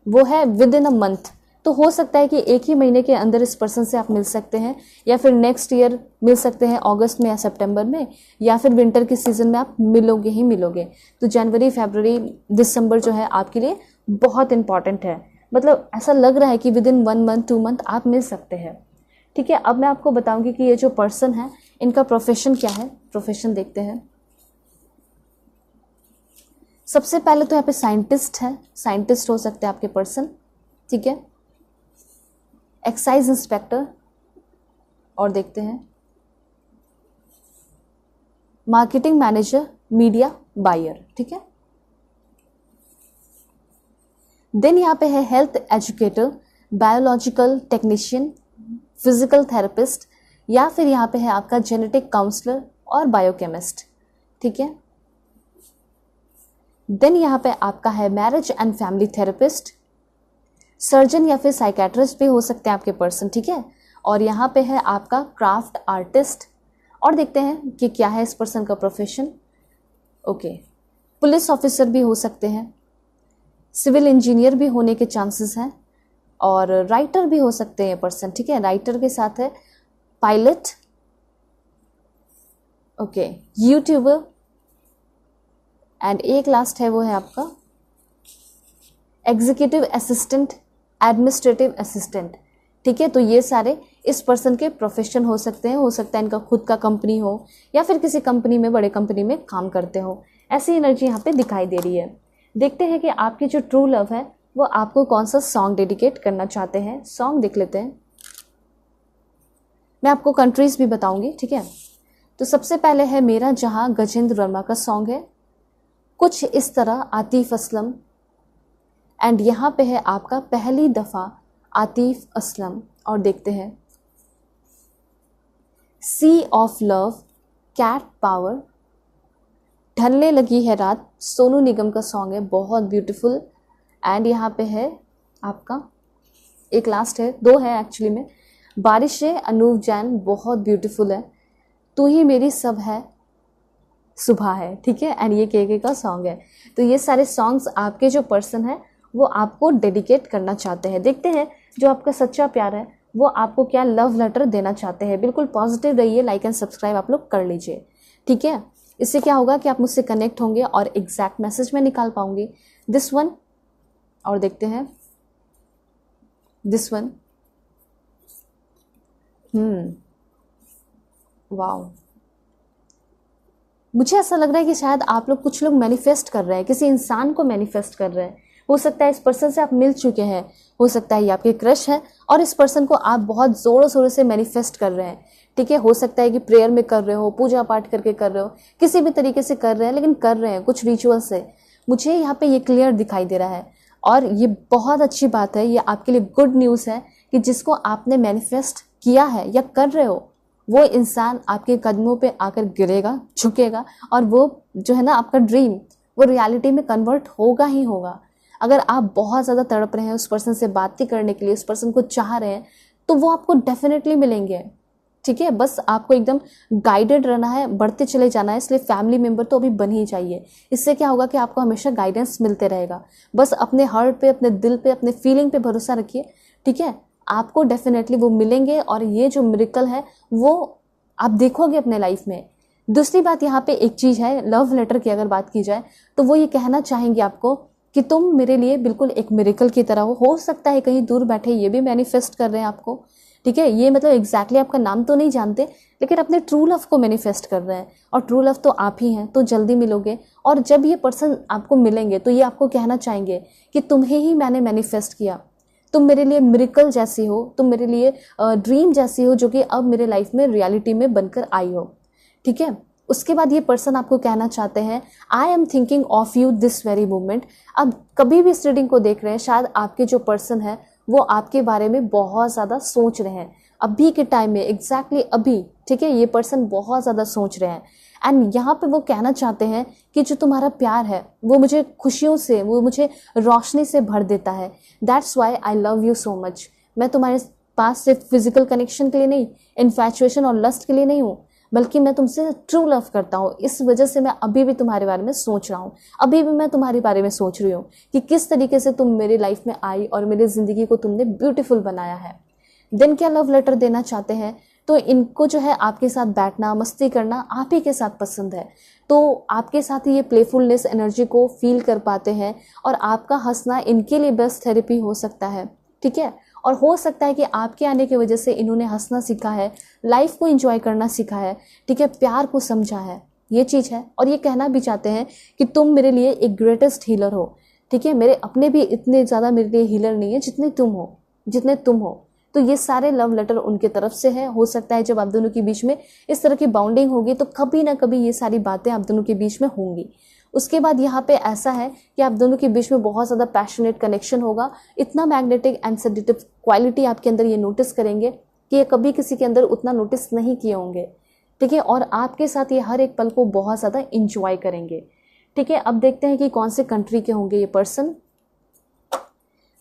S1: वो है विद इन अ मंथ। तो हो सकता है कि एक ही महीने के अंदर इस पर्सन से आप मिल सकते हैं, या फिर नेक्स्ट ईयर मिल सकते हैं अगस्त में या सितंबर में, या फिर विंटर के सीजन में आप मिलोगे ही मिलोगे। तो जनवरी, फरवरी, दिसंबर जो है आपके लिए बहुत इंपॉर्टेंट है। मतलब ऐसा लग रहा है कि विद इन 1 मंथ 2 मंथ आप मिल सकते हैं, ठीक है। अब मैं आपको बताऊंगी कि ये जो पर्सन है इनका प्रोफेशन क्या है। प्रोफेशन देखते हैं। सबसे पहले तो यहाँ पे साइंटिस्ट है, साइंटिस्ट हो सकते हैं आपके पर्सन, ठीक है। एक्साइज इंस्पेक्टर, और देखते हैं मार्केटिंग मैनेजर, मीडिया बायर, ठीक है। देन यहाँ पे है health educator, biological technician, physical therapist, या फिर यहाँ पे है आपका जेनेटिक काउंसलर और बायोकेमिस्ट, ठीक है। देन यहाँ पे आपका है marriage and family therapist, surgeon या फिर साइकेट्रिस्ट भी हो सकते हैं आपके पर्सन, ठीक है। और यहाँ पे है आपका क्राफ्ट आर्टिस्ट। और देखते हैं कि क्या है इस पर्सन का प्रोफेशन। ओके, पुलिस ऑफिसर भी हो सकते हैं, सिविल इंजीनियर भी होने के चांसेस हैं, और राइटर भी हो सकते हैं ये पर्सन, ठीक है। राइटर के साथ है पायलट, ओके, यूट्यूबर, एंड एक लास्ट है वो है आपका एग्जीक्यूटिव असिस्टेंट, एडमिनिस्ट्रेटिव असिस्टेंट, ठीक है। तो ये सारे इस पर्सन के प्रोफेशन हो सकते हैं। हो सकता है इनका खुद का कंपनी हो या फिर किसी कंपनी में, बड़े कंपनी में काम करते हो। ऐसी एनर्जी यहाँ पे दिखाई दे रही है। देखते हैं कि आपकी जो ट्रू लव है वो आपको कौन सा सॉन्ग डेडिकेट करना चाहते हैं। सॉन्ग देख लेते हैं। मैं आपको कंट्रीज भी बताऊंगी, ठीक है। तो सबसे पहले है मेरा जहां, गजेंद्र वर्मा का सॉन्ग है। कुछ इस तरह, आतिफ असलम। एंड यहाँ पे है आपका पहली दफा, आतिफ असलम। और देखते हैं सी ऑफ लव, कैट पावर, ढलने लगी है रात, सोनू निगम का सॉन्ग है, बहुत ब्यूटीफुल। एंड यहाँ पे है आपका एक लास्ट है, दो है एक्चुअली में, बारिश है, अनूप जैन, बहुत ब्यूटीफुल है। तू ही मेरी सब है, सुबह है, ठीक है। एंड ये के का सॉन्ग है। तो ये सारे सॉन्ग्स आपके जो पर्सन है वो आपको डेडिकेट करना चाहते हैं। देखते हैं जो आपका सच्चा प्यार है वो आपको क्या लव लेटर देना चाहते हैं। बिल्कुल पॉजिटिव रहिए, लाइक एंड सब्सक्राइब आप लोग कर लीजिए, ठीक है। इससे क्या होगा कि आप मुझसे कनेक्ट होंगे और एग्जैक्ट मैसेज में निकाल पाऊंगी। दिस वन, और देखते हैं दिस वन। वाओ, मुझे ऐसा लग रहा है कि शायद आप लोग, कुछ लोग मैनिफेस्ट कर रहे हैं, किसी इंसान को मैनिफेस्ट कर रहे हैं। हो सकता है इस पर्सन से आप मिल चुके हैं, हो सकता है ये आपके क्रश है और इस पर्सन को आप बहुत जोरों शोरों से मैनिफेस्ट कर रहे हैं, ठीक है। हो सकता है कि प्रेयर में कर रहे हो, पूजा पाठ करके कर रहे हो, किसी भी तरीके से कर रहे हैं, लेकिन कर रहे हैं कुछ रिचुअल से। मुझे यहाँ पे ये क्लियर दिखाई दे रहा है और ये बहुत अच्छी बात है, ये आपके लिए गुड न्यूज़ है कि जिसको आपने मैनिफेस्ट किया है या कर रहे हो वो इंसान आपके कदमों पे आकर गिरेगा, झुकेगा और वो जो है ना आपका ड्रीम वो रियलिटी में कन्वर्ट होगा ही होगा। अगर आप बहुत ज़्यादा तड़प रहे हैं उस पर्सन से बातें करने के लिए, उस पर्सन को चाह रहे हैं, तो वो आपको डेफिनेटली मिलेंगे, ठीक है। बस आपको एकदम गाइडेड रहना है, बढ़ते चले जाना है। इसलिए फैमिली मेंबर तो अभी बन ही चाहिए। इससे क्या होगा कि आपको हमेशा गाइडेंस मिलते रहेगा। बस अपने हार्ट पे, अपने दिल पे, अपने फीलिंग पे भरोसा रखिए, ठीक है। आपको डेफिनेटली वो मिलेंगे और ये जो मिरेकल है वो आप देखोगे अपने लाइफ में। दूसरी बात यहाँ पे एक चीज़ है, लव लेटर की अगर बात की जाए तो वो ये कहना चाहेंगे आपको कि तुम मेरे लिए बिल्कुल एक मिरेकल की तरह हो सकता है कहीं दूर बैठे ये भी मैनिफेस्ट कर रहे हैं आपको, ठीक है। ये मतलब एग्जैक्टली आपका नाम तो नहीं जानते, लेकिन अपने ट्रू लव को मैनिफेस्ट कर रहे हैं और ट्रू लव तो आप ही हैं, तो जल्दी मिलोगे। और जब ये पर्सन आपको मिलेंगे तो ये आपको कहना चाहेंगे कि तुम्हें ही मैंने मैनिफेस्ट किया, तुम मेरे लिए मिरेकल जैसी हो, तुम मेरे लिए ड्रीम जैसी हो, जो कि अब मेरे लाइफ में रियलिटी में बनकर आई हो, ठीक है। उसके बाद ये पर्सन आपको कहना चाहते हैं I am thinking of you this very moment. अब कभी भी इस रीडिंग को देख रहे हैं, शायद आपके जो पर्सन है वो आपके बारे में बहुत ज़्यादा सोच रहे हैं अभी के टाइम में, एग्जैक्टली अभी, ठीक है। ये पर्सन बहुत ज़्यादा सोच रहे हैं एंड यहाँ पे वो कहना चाहते हैं कि जो तुम्हारा प्यार है वो मुझे खुशियों से, वो मुझे रोशनी से भर देता है। That's why I love you so much. मैं तुम्हारे पास सिर्फ फिजिकल कनेक्शन के लिए नहीं, इन्फैचुएशन और लस्ट के लिए नहीं हूँ, बल्कि मैं तुमसे ट्रू लव करता हूँ। इस वजह से मैं अभी भी तुम्हारे बारे में सोच रहा हूँ, अभी भी मैं तुम्हारे बारे में सोच रही हूँ कि किस तरीके से तुम मेरी लाइफ में आई और मेरी ज़िंदगी को तुमने ब्यूटीफुल बनाया है। देन क्या लव लेटर देना चाहते हैं, तो इनको जो है आपके साथ बैठना, मस्ती करना आप ही के साथ पसंद है, तो आपके साथ ही ये प्लेफुलनेस एनर्जी को फील कर पाते हैं और आपका हंसना इनके लिए बेस्ट थेरेपी हो सकता है, ठीक है। और हो सकता है कि आपके आने की वजह से इन्होंने हंसना सीखा है, लाइफ को एंजॉय करना सीखा है, ठीक है, प्यार को समझा है, ये चीज़ है। और ये कहना भी चाहते हैं कि तुम मेरे लिए एक ग्रेटेस्ट हीलर हो, ठीक है। मेरे अपने भी इतने ज़्यादा मेरे लिए हीलर नहीं है जितने तुम हो। तो ये सारे लव लेटर उनके तरफ से है। हो सकता है जब आप दोनों के बीच में इस तरह की बाउंडिंग होगी तो कभी ना कभी ये सारी बातें आप दोनों के बीच में होंगी। उसके बाद यहाँ पे ऐसा है कि आप दोनों के बीच में बहुत ज़्यादा पैशनेट कनेक्शन होगा। इतना मैग्नेटिक एंड सेडेटिव क्वालिटी आपके अंदर ये नोटिस करेंगे कि ये कभी किसी के अंदर उतना नोटिस नहीं किए होंगे, ठीक है। और आपके साथ ये हर एक पल को बहुत ज़्यादा इंजॉय करेंगे, ठीक है। अब देखते हैं कि कौन से कंट्री के होंगे ये person.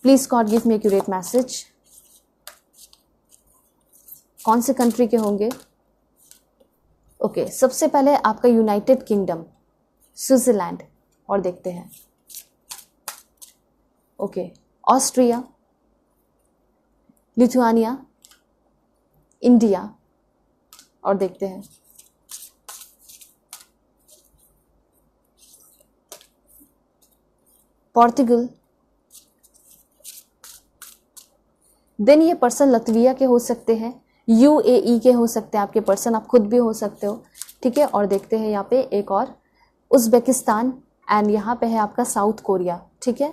S1: Please God give me accurate message. कौन से कंट्री के होंगे? ओके, सबसे पहले आपका यूनाइटेड किंगडम, स्विट्जरलैंड, और देखते हैं। ओके, ऑस्ट्रिया, लिथुआनिया, इंडिया, और देखते हैं। पोर्टुगल। देन ये पर्सन लतविया के हो सकते हैं, यूएई के हो सकते हैं आपके पर्सन, आप खुद भी हो सकते हो, ठीक है। और देखते हैं यहाँ पे एक और, उज़्बेकिस्तान, एंड यहाँ पे है आपका साउथ कोरिया, ठीक है।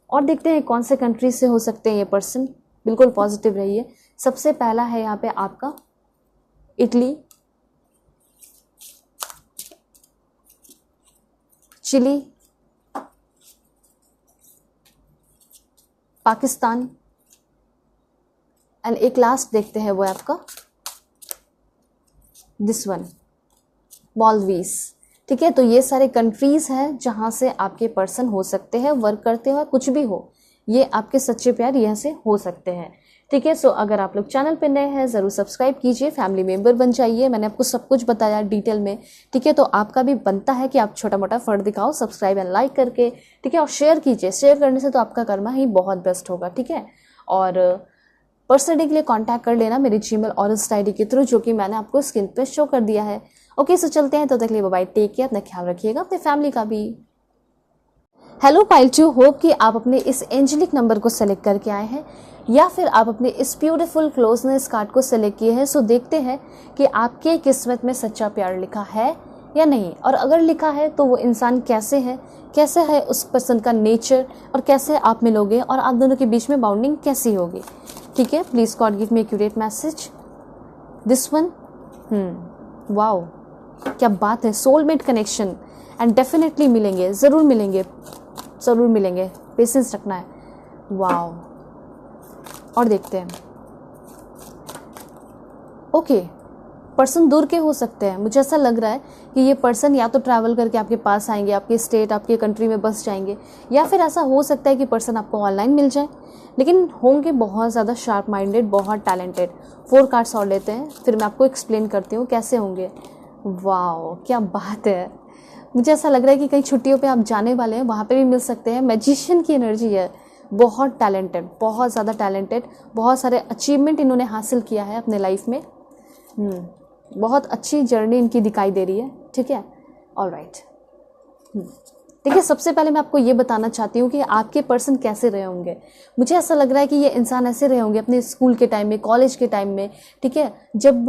S1: और देखते हैं कौन से कंट्री से हो सकते हैं ये पर्सन। बिल्कुल पॉजिटिव रहिए। सबसे पहला है यहाँ पे आपका इटली, चिली, पाकिस्तान, एंड एक लास्ट देखते हैं वो है आपका दिस वन, मालदीव्स, ठीक है। तो ये सारे कंट्रीज़ हैं जहाँ से आपके पर्सन हो सकते हैं, वर्क करते हो, कुछ भी हो, ये आपके सच्चे प्यार यहाँ से हो सकते हैं। ठीक है। सो अगर आप लोग चैनल पे नए हैं ज़रूर सब्सक्राइब कीजिए, फैमिली मेम्बर बन जाइए। मैंने आपको सब कुछ बताया डिटेल में। ठीक है। तो आपका भी बनता है कि आप छोटा मोटा फर्क दिखाओ सब्सक्राइब एंड लाइक करके। ठीक है। और शेयर कीजिए, शेयर करने से तो आपका कर्मा ही बहुत बेस्ट होगा। ठीक है। और पर्सनली के लिए कांटेक्ट कर लेना मेरी जीमेल और इस आईडी के थ्रू, जो कि मैंने आपको स्क्रीन पे शो कर दिया है। ओके, सो चलते हैं। तो तक लिए बाय, टेक केयर, अपना ख्याल रखिएगा, अपने फैमिली का भी। हेलो पाइल 2, होप कि आप अपने इस एंजेलिक नंबर को सेलेक्ट करके आए हैं या फिर आप अपने इस ब्यूटीफुल क्लोजनेस कार्ड को सेलेक्ट किए हैं। सो देखते हैं कि आपके किस्मत में सच्चा प्यार लिखा है या नहीं, और अगर लिखा है तो वो इंसान कैसे है उस पर्सन का नेचर, और कैसे आप मिलोगे और आप दोनों के बीच में बाउंडिंग कैसी होगी। ठीक है। Please God give me accurate message. This one, wow, क्या बात है। सोलमेट कनेक्शन, एंड डेफिनेटली मिलेंगे, ज़रूर मिलेंगे, पेशेंस रखना है। वाओ। और देखते हैं। ओके, पर्सन दूर के हो सकते हैं। मुझे ऐसा लग रहा है कि ये पर्सन या तो ट्रैवल करके आपके पास आएंगे, आपके स्टेट, आपके कंट्री में बस जाएंगे, या फिर ऐसा हो सकता है कि पर्सन आपको ऑनलाइन मिल जाए, लेकिन होंगे बहुत ज़्यादा शार्प माइंडेड, बहुत टैलेंटेड। 4 कार्ड्स और लेते हैं, फिर मैं आपको एक्सप्लेन करती हूँ कैसे होंगे। वाओ, क्या बात है। मुझे ऐसा लग रहा है कि कई छुट्टियों पे आप जाने वाले हैं, वहाँ पे भी मिल सकते हैं। मैजिशियन की एनर्जी है, बहुत टैलेंटेड, बहुत ज़्यादा टैलेंटेड, बहुत सारे अचीवमेंट इन्होंने हासिल किया है अपने लाइफ में। बहुत अच्छी जर्नी इनकी दिखाई दे रही है। ठीक है। ऑलराइट। देखिए, सबसे पहले मैं आपको ये बताना चाहती हूँ कि आपके पर्सन कैसे रहे होंगे। मुझे ऐसा लग रहा है कि ये इंसान ऐसे रहे होंगे अपने स्कूल के टाइम में, कॉलेज के टाइम में। ठीक है। जब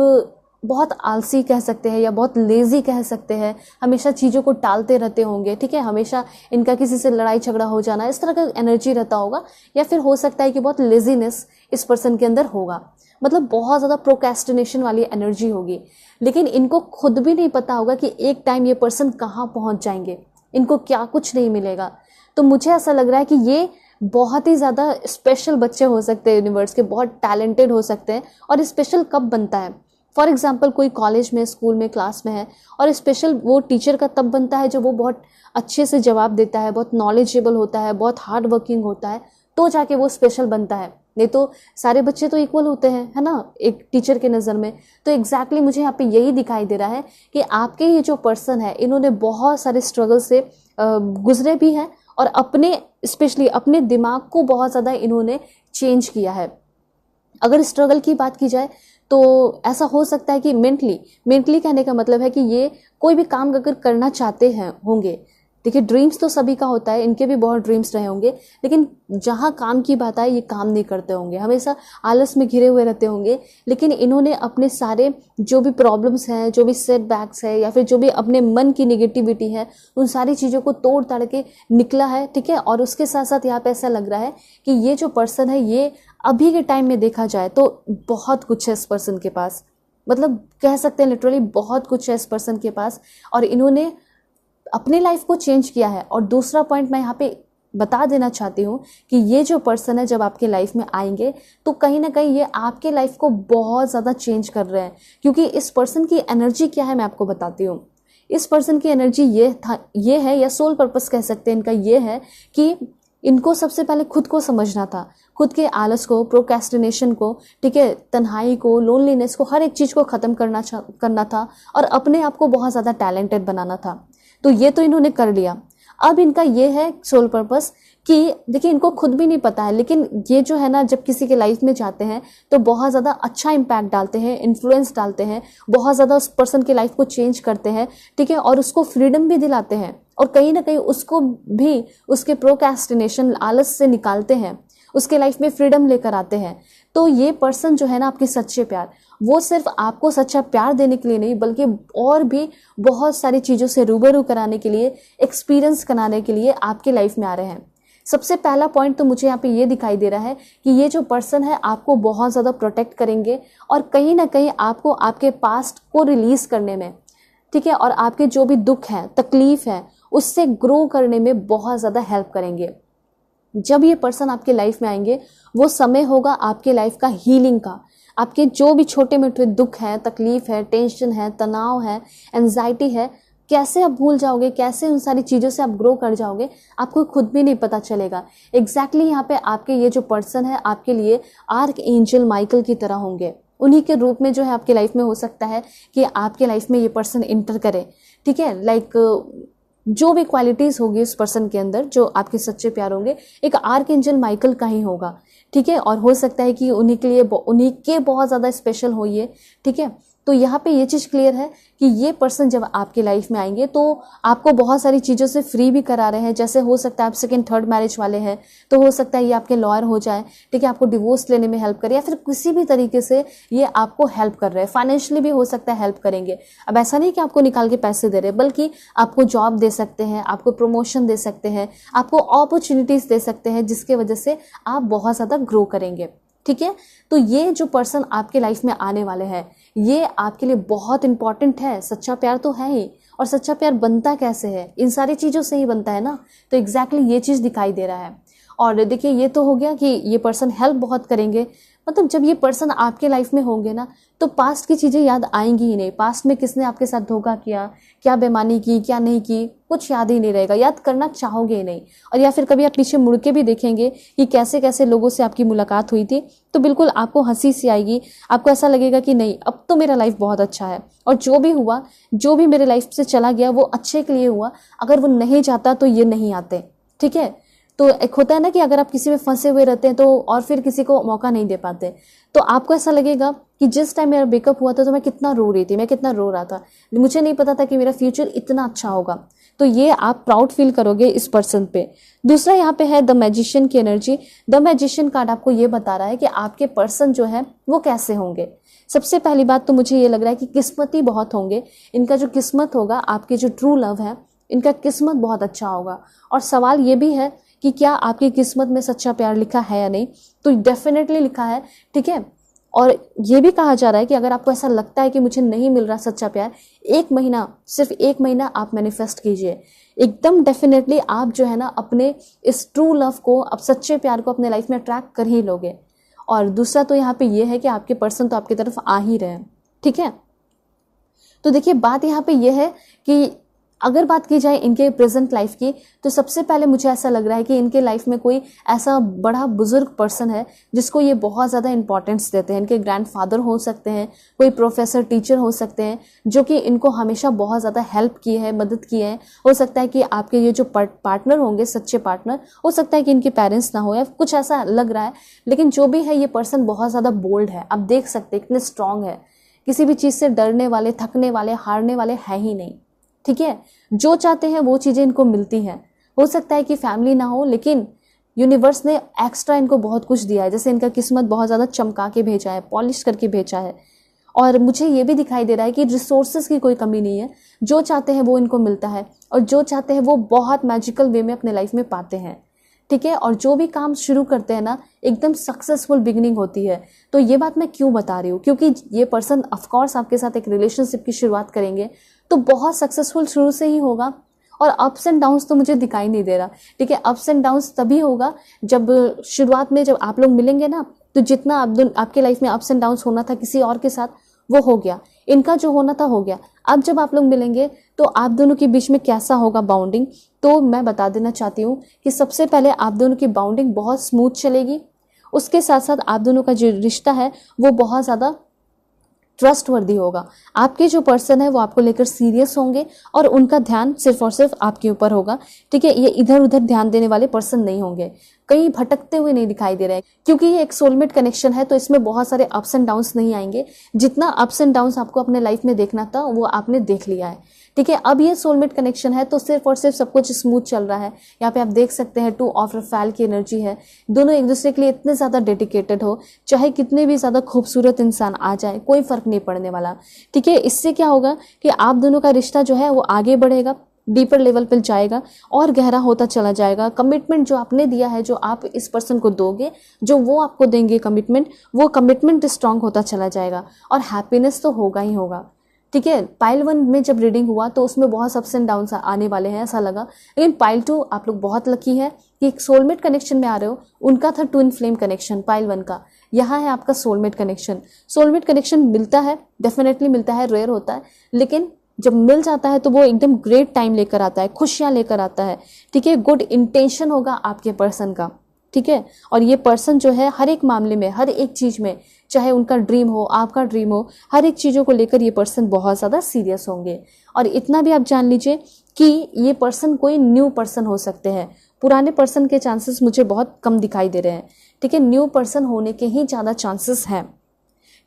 S1: बहुत आलसी कह सकते हैं या बहुत लेज़ी कह सकते हैं, हमेशा चीज़ों को टालते रहते होंगे। ठीक है। हमेशा इनका किसी से लड़ाई झगड़ा हो जाना, इस तरह का एनर्जी रहता होगा। या फिर हो सकता है कि बहुत लेजीनेस इस पर्सन के अंदर होगा, मतलब बहुत ज़्यादा प्रोक्रेस्टिनेशन वाली एनर्जी होगी। लेकिन इनको खुद भी नहीं पता होगा कि एक टाइम ये पर्सन कहाँ पहुँच जाएंगे, इनको क्या कुछ नहीं मिलेगा। तो मुझे ऐसा लग रहा है कि ये बहुत ही ज़्यादा स्पेशल बच्चे हो सकते हैं यूनिवर्स के, बहुत टैलेंटेड हो सकते हैं। और स्पेशल कब बनता है, फॉर एग्जाम्पल कोई कॉलेज में, स्कूल में, क्लास में है, और स्पेशल वो टीचर का तब बनता है जब वो बहुत अच्छे से जवाब देता है, बहुत नॉलेजेबल होता है, बहुत हार्ड वर्किंग होता है, तो जाके वो स्पेशल बनता है। नहीं तो सारे बच्चे तो इक्वल होते हैं, है ना, एक टीचर के नज़र में। तो एग्जैक्टली मुझे यहाँ पे यही दिखाई दे रहा है कि आपके ये जो पर्सन है, इन्होंने बहुत सारे स्ट्रगल से गुजरे भी हैं, और अपने स्पेशली अपने दिमाग को बहुत ज़्यादा इन्होंने चेंज किया है। अगर स्ट्रगल की बात की जाए तो ऐसा हो सकता है कि मेंटली कहने का मतलब है कि ये कोई भी काम अगर करना चाहते हैं होंगे, देखिए ड्रीम्स तो सभी का होता है, इनके भी बहुत ड्रीम्स रहे होंगे, लेकिन जहाँ काम की बात आए ये काम नहीं करते होंगे, हमेशा आलस में घिरे हुए रहते होंगे। लेकिन इन्होंने अपने सारे जो भी प्रॉब्लम्स हैं, जो भी सेटबैक्स है, या फिर जो भी अपने मन की निगेटिविटी है, उन सारी चीज़ों को तोड़ ताड़ के निकला है। ठीक है। और उसके साथ साथ यहाँ पे ऐसा लग रहा है कि ये जो पर्सन है, ये अभी के टाइम में देखा जाए तो बहुत कुछ है इस पर्सन के पास, मतलब कह सकते हैं लिटरली बहुत कुछ है इस पर्सन के पास, और इन्होंने अपनी लाइफ को चेंज किया है। और दूसरा पॉइंट मैं यहाँ पे बता देना चाहती हूँ कि ये जो पर्सन है जब आपके लाइफ में आएंगे तो कहीं ना कहीं ये आपके लाइफ को बहुत ज़्यादा चेंज कर रहे हैं, क्योंकि इस पर्सन की एनर्जी क्या है मैं आपको बताती हूँ। इस पर्सन की एनर्जी ये है, या सोल पर्पस कह सकते हैं इनका, ये है कि इनको सबसे पहले खुद को समझना था, खुद के आलस को, प्रोक्रेस्टिनेशन को, ठीक है, तन्हाई को, लोनलीनेस को, हर एक चीज़ को ख़त्म करना था, और अपने आप को बहुत ज़्यादा टैलेंटेड बनाना था। तो ये तो इन्होंने कर लिया। अब इनका ये है सोल पर्पस कि देखिए इनको खुद भी नहीं पता है, लेकिन ये जो है ना, जब किसी के लाइफ में जाते हैं तो बहुत ज़्यादा अच्छा इम्पैक्ट डालते हैं, इन्फ्लुएंस डालते हैं, बहुत ज़्यादा उस पर्सन की लाइफ को चेंज करते हैं। ठीक है। और उसको फ्रीडम भी दिलाते हैं, और कहीं ना कहीं उसको भी उसके प्रोक्रेस्टिनेशन, आलस से निकालते हैं, उसके लाइफ में फ्रीडम लेकर आते हैं। तो ये पर्सन जो है ना, आपके सच्चे प्यार, वो सिर्फ आपको सच्चा प्यार देने के लिए नहीं, बल्कि और भी बहुत सारी चीज़ों से रूबरू कराने के लिए, एक्सपीरियंस कराने के लिए आपके लाइफ में आ रहे हैं। सबसे पहला पॉइंट तो मुझे यहाँ पे ये दिखाई दे रहा है कि ये जो पर्सन है आपको बहुत ज़्यादा प्रोटेक्ट करेंगे, और कहीं ना कहीं आपको आपके पास्ट को रिलीज करने में, ठीक है, और आपके जो भी दुख है, तकलीफ है, उससे ग्रो करने में बहुत ज़्यादा हेल्प करेंगे। जब ये पर्सन आपके लाइफ में आएंगे, वो समय होगा आपके लाइफ का हीलिंग का। आपके जो भी छोटे मोटे दुख है, तकलीफ है, टेंशन है, तनाव है, एंजाइटी है, कैसे आप भूल जाओगे, कैसे उन सारी चीज़ों से आप ग्रो कर जाओगे, आपको खुद भी नहीं पता चलेगा। एग्जैक्टली यहाँ पे आपके ये जो पर्सन है आपके लिए आर्क एंजल माइकल की तरह होंगे। उन्हीं के रूप में जो है आपके लाइफ में हो सकता है कि आपके लाइफ में ये पर्सन इंटर करे, ठीक है। लाइक जो भी क्वालिटीज़ होगी उस पर्सन के अंदर जो आपके सच्चे प्यार होंगे, एक आर्क एंजल माइकल का ही होगा, ठीक है। और हो सकता है कि उन्हीं के बहुत ज़्यादा स्पेशल हो ये, ठीक है। तो यहाँ पे ये चीज़ क्लियर है कि ये पर्सन जब आपके लाइफ में आएंगे तो आपको बहुत सारी चीज़ों से फ्री भी करा रहे हैं। जैसे हो सकता है आप सेकंड थर्ड मैरिज वाले हैं तो हो सकता है ये आपके लॉयर हो जाए, ठीक है, आपको डिवोर्स लेने में हेल्प करे, या फिर किसी भी तरीके से ये आपको हेल्प कर रहे हैं। फाइनेंशियली भी हो सकता है हेल्प करेंगे। अब ऐसा नहीं कि आपको निकाल के पैसे दे रहे, बल्कि आपको जॉब दे सकते हैं, आपको प्रमोशन दे सकते हैं, आपको अपॉर्चुनिटीज़ दे सकते हैं, जिसके वजह से आप बहुत ज़्यादा ग्रो करेंगे, ठीक है। तो ये जो पर्सन आपके लाइफ में आने वाले हैं ये आपके लिए बहुत इंपॉर्टेंट है। सच्चा प्यार तो है ही, और सच्चा प्यार बनता कैसे है, इन सारी चीज़ों से ही बनता है ना। तो एग्जैक्टली ये चीज़ दिखाई दे रहा है। और देखिए ये तो हो गया कि ये पर्सन हेल्प बहुत करेंगे। मतलब जब ये पर्सन आपके लाइफ में होंगे ना तो पास्ट की चीज़ें याद आएंगी ही नहीं। पास्ट में किसने आपके साथ धोखा किया, क्या बेईमानी की, क्या नहीं की, कुछ याद ही नहीं रहेगा, याद करना चाहोगे ही नहीं। और या फिर कभी आप पीछे मुड़ के भी देखेंगे कि कैसे कैसे लोगों से आपकी मुलाकात हुई थी तो बिल्कुल आपको हंसी सी आएगी। आपको ऐसा लगेगा कि नहीं अब तो मेरा लाइफ बहुत अच्छा है, और जो भी हुआ, जो भी मेरे लाइफ से चला गया वो अच्छे के लिए हुआ। अगर वो नहीं जाता तो ये नहीं आते, ठीक है। तो एक होता है ना कि अगर आप किसी में फंसे हुए रहते हैं तो और फिर किसी को मौका नहीं दे पाते, तो आपको ऐसा लगेगा कि जिस टाइम मेरा ब्रेकअप हुआ था तो मैं कितना रो रही थी, मैं कितना रो रहा था, मुझे नहीं पता था कि मेरा फ्यूचर इतना अच्छा होगा। तो ये आप प्राउड फील करोगे इस पर्सन पे। दूसरा यहाँ पे है द मैजिशियन की एनर्जी। द मैजिशियन कार्ड आपको ये बता रहा है कि आपके पर्सन जो है वो कैसे होंगे। सबसे पहली बात तो मुझे ये लग रहा है कि किस्मती बहुत होंगे। इनका जो किस्मत होगा, आपके जो ट्रू लव है, इनका किस्मत बहुत अच्छा होगा। और सवाल ये भी है कि क्या आपकी किस्मत में सच्चा प्यार लिखा है या नहीं, तो डेफिनेटली लिखा है, ठीक है। और ये भी कहा जा रहा है कि अगर आपको ऐसा लगता है कि मुझे नहीं मिल रहा सच्चा प्यार, एक महीना, सिर्फ एक महीना आप मैनिफेस्ट कीजिए। एकदम डेफिनेटली आप जो है ना अपने इस ट्रू लव को, अब सच्चे प्यार को अपने लाइफ में अट्रैक्ट कर ही लोगे। और दूसरा तो यहाँ पे ये है कि आपके पर्सन तो आपकी तरफ आ ही रहे हैं, ठीक है। तो देखिए बात यहाँ पे ये है कि अगर बात की जाए इनके प्रेजेंट लाइफ की, तो सबसे पहले मुझे ऐसा लग रहा है कि इनके लाइफ में कोई ऐसा बड़ा बुजुर्ग पर्सन है जिसको ये बहुत ज़्यादा इंपॉर्टेंस देते हैं। इनके ग्रैंडफादर हो सकते हैं, कोई प्रोफेसर टीचर हो सकते हैं जो कि इनको हमेशा बहुत ज़्यादा हेल्प की है, मदद की है। हो सकता है कि आपके ये जो पार्टनर होंगे, सच्चे पार्टनर, हो सकता है कि इनके पेरेंट्स ना हो या कुछ ऐसा लग रहा है। लेकिन जो भी है ये पर्सन बहुत ज़्यादा बोल्ड है। आप देख सकते हैं कितने स्ट्रांग है, किसी भी चीज़ से डरने वाले, थकने वाले, हारने वाले हैं ही नहीं, ठीक है। जो चाहते हैं वो चीज़ें इनको मिलती हैं। हो सकता है कि फैमिली ना हो, लेकिन यूनिवर्स ने एक्स्ट्रा इनको बहुत कुछ दिया है। जैसे इनका किस्मत बहुत ज़्यादा चमका के भेजा है, पॉलिश करके भेजा है। और मुझे ये भी दिखाई दे रहा है कि रिसोर्सेज की कोई कमी नहीं है। जो चाहते हैं वो इनको मिलता है, और जो चाहते हैं वो बहुत मैजिकल वे में अपने लाइफ में पाते हैं, ठीक है। और जो भी काम शुरू करते हैं ना, एकदम सक्सेसफुल बिगिनिंग होती है। तो ये बात मैं क्यों बता रही हूँ, क्योंकि ये पर्सन ऑफकोर्स आपके साथ एक रिलेशनशिप की शुरुआत करेंगे तो बहुत सक्सेसफुल शुरू से ही होगा। और अप्स एंड डाउन्स तो मुझे दिखाई नहीं दे रहा, ठीक है। अप्स एंड डाउन्स तभी होगा जब शुरुआत में जब आप लोग मिलेंगे ना, तो जितना आपके लाइफ में अप्स एंड डाउन्स होना था किसी और के साथ, वो हो गया। इनका जो होना था हो गया। अब जब आप लोग मिलेंगे तो आप दोनों के बीच में कैसा होगा बाउंडिंग, तो मैं बता देना चाहती हूँ कि सबसे पहले आप दोनों की बाउंडिंग बहुत स्मूथ चलेगी। उसके साथ साथ आप दोनों का जो रिश्ता है वो बहुत ज़्यादा ट्रस्टवर्दी होगा। आपके जो पर्सन है वो आपको लेकर सीरियस होंगे और उनका ध्यान सिर्फ और सिर्फ आपके ऊपर होगा, ठीक है। ये इधर उधर ध्यान देने वाले पर्सन नहीं होंगे, कहीं भटकते हुए नहीं दिखाई दे रहे हैं, क्योंकि ये एक सोलमेट कनेक्शन है। तो इसमें बहुत सारे अप्स एंड डाउन्स नहीं आएंगे। जितना अप्स एंड डाउन्स आपको अपने लाइफ में देखना था वो आपने देख लिया है, ठीक है। अब ये सोलमेट कनेक्शन है तो सिर्फ और सिर्फ सब कुछ स्मूथ चल रहा है। यहाँ पे आप देख सकते हैं 2 ऑफ रफेल की एनर्जी है। दोनों एक दूसरे के लिए इतने ज़्यादा डेडिकेटेड हो, चाहे कितने भी ज़्यादा खूबसूरत इंसान आ जाए कोई फ़र्क नहीं पड़ने वाला, ठीक है। इससे क्या होगा कि आप दोनों का रिश्ता जो है वो आगे बढ़ेगा, डीपर लेवल पर जाएगा और गहरा होता चला जाएगा। कमिटमेंट जो आपने दिया है, जो आप इस पर्सन को दोगे, जो वो आपको देंगे कमिटमेंट, वो कमिटमेंट स्ट्रांग होता चला जाएगा और हैप्पीनेस तो होगा ही होगा, ठीक है। पाइल 1 में जब रीडिंग हुआ तो उसमें बहुत अप्स एंड डाउन्स आने वाले हैं ऐसा लगा, लेकिन पाइल 2 आप लोग बहुत लकी है कि एक सोलमेट कनेक्शन में आ रहे हो। उनका था ट्विन फ्लेम कनेक्शन पाइल 1 का, यहाँ है आपका सोलमेट कनेक्शन। सोलमेट कनेक्शन मिलता है, डेफिनेटली मिलता है, रेयर होता है, लेकिन जब मिल जाता है तो वो एकदम ग्रेट टाइम लेकर आता है, खुशियां लेकर आता है, ठीक है। गुड इंटेंशन होगा आपके पर्सन का, ठीक है। और ये पर्सन जो है हर एक मामले में, हर एक चीज में, चाहे उनका ड्रीम हो, आपका ड्रीम हो, हर एक चीजों को लेकर ये पर्सन बहुत ज्यादा सीरियस होंगे। और इतना भी आप जान लीजिए कि ये पर्सन कोई न्यू पर्सन हो सकते हैं। पुराने पर्सन के चांसेस मुझे बहुत कम दिखाई दे रहे हैं, ठीक है। न्यू पर्सन होने के ही ज्यादा चांसेस हैं,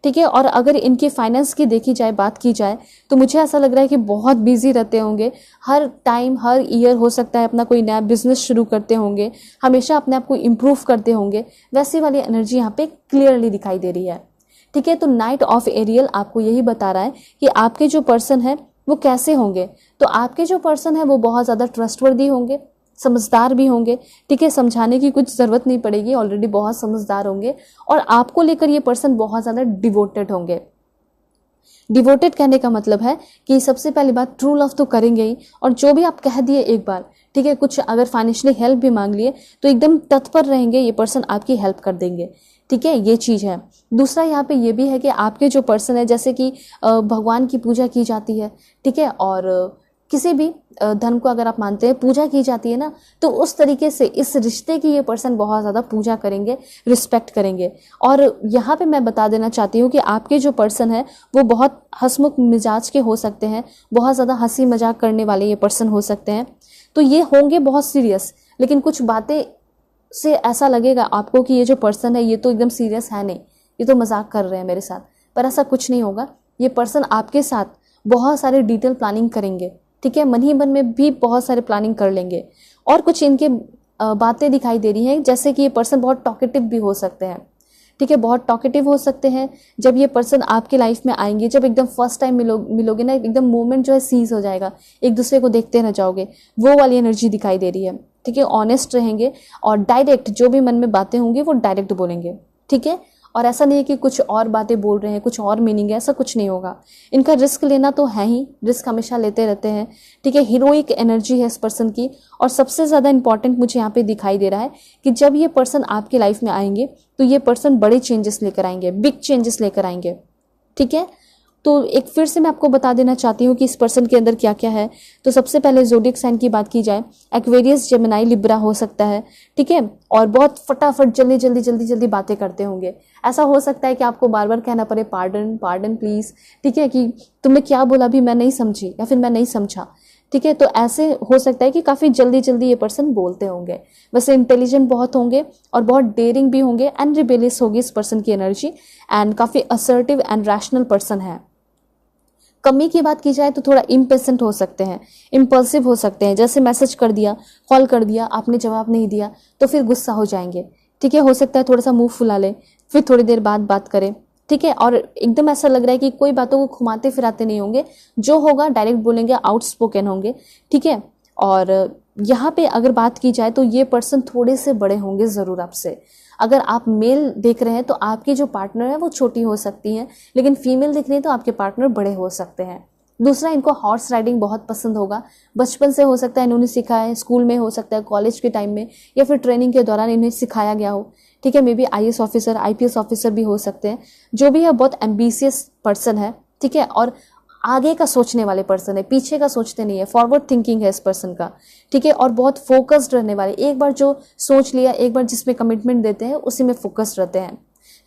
S1: ठीक है। और अगर इनके फाइनेंस की देखी जाए, बात की जाए, तो मुझे ऐसा लग रहा है कि बहुत बिजी रहते होंगे। हर टाइम, हर ईयर हो सकता है अपना कोई नया बिजनेस शुरू करते होंगे, हमेशा अपने आप को इम्प्रूव करते होंगे। वैसी वाली एनर्जी यहाँ पे क्लियरली दिखाई दे रही है, ठीक है। तो नाइट ऑफ एरियल आपको यही बता रहा है कि आपके जो पर्सन है वो कैसे होंगे। तो आपके जो पर्सन है वो बहुत ज़्यादा ट्रस्टवर्दी होंगे, समझदार भी होंगे, ठीक है। समझाने की कुछ ज़रूरत नहीं पड़ेगी, ऑलरेडी बहुत समझदार होंगे। और आपको लेकर ये पर्सन बहुत ज़्यादा डिवोटेड होंगे। डिवोटेड कहने का मतलब है कि सबसे पहली बात, ट्रू लव तो करेंगे ही, और जो भी आप कह दिए एक बार, ठीक है, कुछ अगर फाइनेंशियली हेल्प भी मांग लिए तो एकदम तत्पर रहेंगे, ये पर्सन आपकी हेल्प कर देंगे, ठीक है। ये चीज़ है। दूसरा यहाँ पे ये भी है कि आपके जो पर्सन है, जैसे कि भगवान की पूजा की जाती है, ठीक है, और किसी भी धर्म को अगर आप मानते हैं, पूजा की जाती है ना, तो उस तरीके से इस रिश्ते की ये पर्सन बहुत ज़्यादा पूजा करेंगे, रिस्पेक्ट करेंगे। और यहाँ पे मैं बता देना चाहती हूँ कि आपके जो पर्सन है वो बहुत हंसमुख मिजाज के हो सकते हैं, बहुत ज़्यादा हंसी मजाक करने वाले ये पर्सन हो सकते हैं। तो ये होंगे बहुत सीरियस, लेकिन कुछ बातें से ऐसा लगेगा आपको कि ये जो पर्सन है ये तो एकदम सीरियस है नहीं, ये तो मजाक कर रहे हैं मेरे साथ, पर ऐसा कुछ नहीं होगा। ये पर्सन आपके साथ बहुत सारे डिटेल प्लानिंग करेंगे, ठीक है। मन ही मन में भी बहुत सारे प्लानिंग कर लेंगे। और कुछ इनके बातें दिखाई दे रही हैं, जैसे कि ये पर्सन बहुत टॉकेटिव भी हो सकते हैं, ठीक है, बहुत टॉकेटिव हो सकते हैं। जब ये पर्सन आपके लाइफ में आएंगे, जब एकदम फर्स्ट टाइम मिलोगे ना, एकदम मोमेंट जो है सीज हो जाएगा, एक दूसरे को देखते रह जाओगे, वो वाली एनर्जी दिखाई दे रही है, ठीक है। ऑनेस्ट रहेंगे और डायरेक्ट जो भी मन में बातें होंगी वो डायरेक्ट बोलेंगे, ठीक है। और ऐसा नहीं है कि कुछ और बातें बोल रहे हैं, कुछ और मीनिंग है, ऐसा कुछ नहीं होगा। इनका रिस्क लेना तो है ही, रिस्क हमेशा लेते रहते हैं, ठीक है। हीरोइक एनर्जी है इस पर्सन की। और सबसे ज़्यादा इंपॉर्टेंट मुझे यहाँ पे दिखाई दे रहा है कि जब ये पर्सन आपकी लाइफ में आएंगे तो ये पर्सन बड़े चेंजेस लेकर आएंगे, बिग चेंजेस लेकर आएंगे, ठीक है। तो एक फिर से मैं आपको बता देना चाहती हूँ कि इस पर्सन के अंदर क्या क्या है। तो सबसे पहले ज़ोडिएक साइन की बात की जाए, एक्वेरियस, जेमिनी, लिब्रा हो सकता है, ठीक है। और बहुत फटाफट जल्दी बातें करते होंगे। ऐसा हो सकता है कि आपको बार बार कहना पड़े पार्डन पार्डन प्लीज़, ठीक है, कि तुमने क्या बोला भी मैं नहीं समझी या फिर मैं नहीं समझा, ठीक है। तो ऐसे हो सकता है कि काफ़ी जल्दी ये पर्सन बोलते होंगे। वैसे इंटेलिजेंट बहुत होंगे और बहुत डेयरिंग भी होंगे एंड रिबेलियस होगी इस पर्सन की एनर्जी, एंड काफ़ी असर्टिव एंड रैशनल पर्सन है। कमी की बात की जाए तो थोड़ा इम्पेशेंट हो सकते हैं, इम्पल्सिव हो सकते हैं। जैसे मैसेज कर दिया, कॉल कर दिया, आपने जवाब नहीं दिया तो फिर गुस्सा हो जाएंगे, ठीक है। हो सकता है थोड़ा सा मुंह फुला ले, फिर थोड़ी देर बाद बात करें, ठीक है। और एकदम ऐसा लग रहा है कि कोई बातों को घुमाते फिराते नहीं होंगे, जो होगा डायरेक्ट बोलेंगे, आउटस्पोकन होंगे, ठीक है। और यहाँ पे अगर बात की जाए तो ये पर्सन थोड़े से बड़े होंगे ज़रूर आपसे। अगर आप मेल देख रहे हैं तो आपकी जो पार्टनर है वो छोटी हो सकती है, लेकिन फीमेल देख रही है तो आपके पार्टनर बड़े हो सकते हैं। दूसरा, इनको हॉर्स राइडिंग बहुत पसंद होगा, बचपन से हो सकता है इन्होंने सीखा है, स्कूल में हो सकता है, कॉलेज के टाइम में, या फिर ट्रेनिंग के दौरान इन्हें सिखाया गया हो, ठीक है। May be IAS officer, IPS officer भी हो सकते हैं। जो भी है बहुत एम्बिशियस पर्सन है, ठीक है। और आगे का सोचने वाले पर्सन है, पीछे का सोचते नहीं है, फॉरवर्ड थिंकिंग है इस पर्सन का, ठीक है। और बहुत फोकस्ड रहने वाले, एक बार जो सोच लिया, एक बार जिसमें कमिटमेंट देते हैं उसी में फोकस्ड रहते हैं,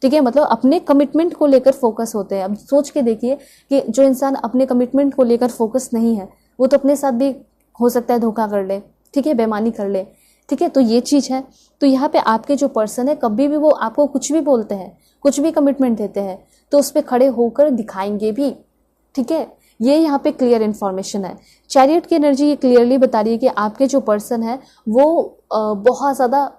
S1: ठीक है। मतलब अपने कमिटमेंट को लेकर फोकस होते हैं। अब सोच के देखिए कि जो इंसान अपने कमिटमेंट को लेकर फोकस नहीं है वो तो अपने साथ भी हो सकता है धोखा कर ले, ठीक है, बेईमानी कर ले, ठीक है। तो ये चीज़ है। तो यहाँ पे आपके जो पर्सन है, कभी भी वो आपको कुछ भी बोलते हैं, कुछ भी कमिटमेंट देते हैं तो उस पर खड़े होकर दिखाएंगे भी, ठीक है। ये यहाँ पे क्लियर इन्फॉर्मेशन है। चैरियट की एनर्जी ये क्लियरली बता रही है कि आपके जो पर्सन है वो बहुत ज़्यादा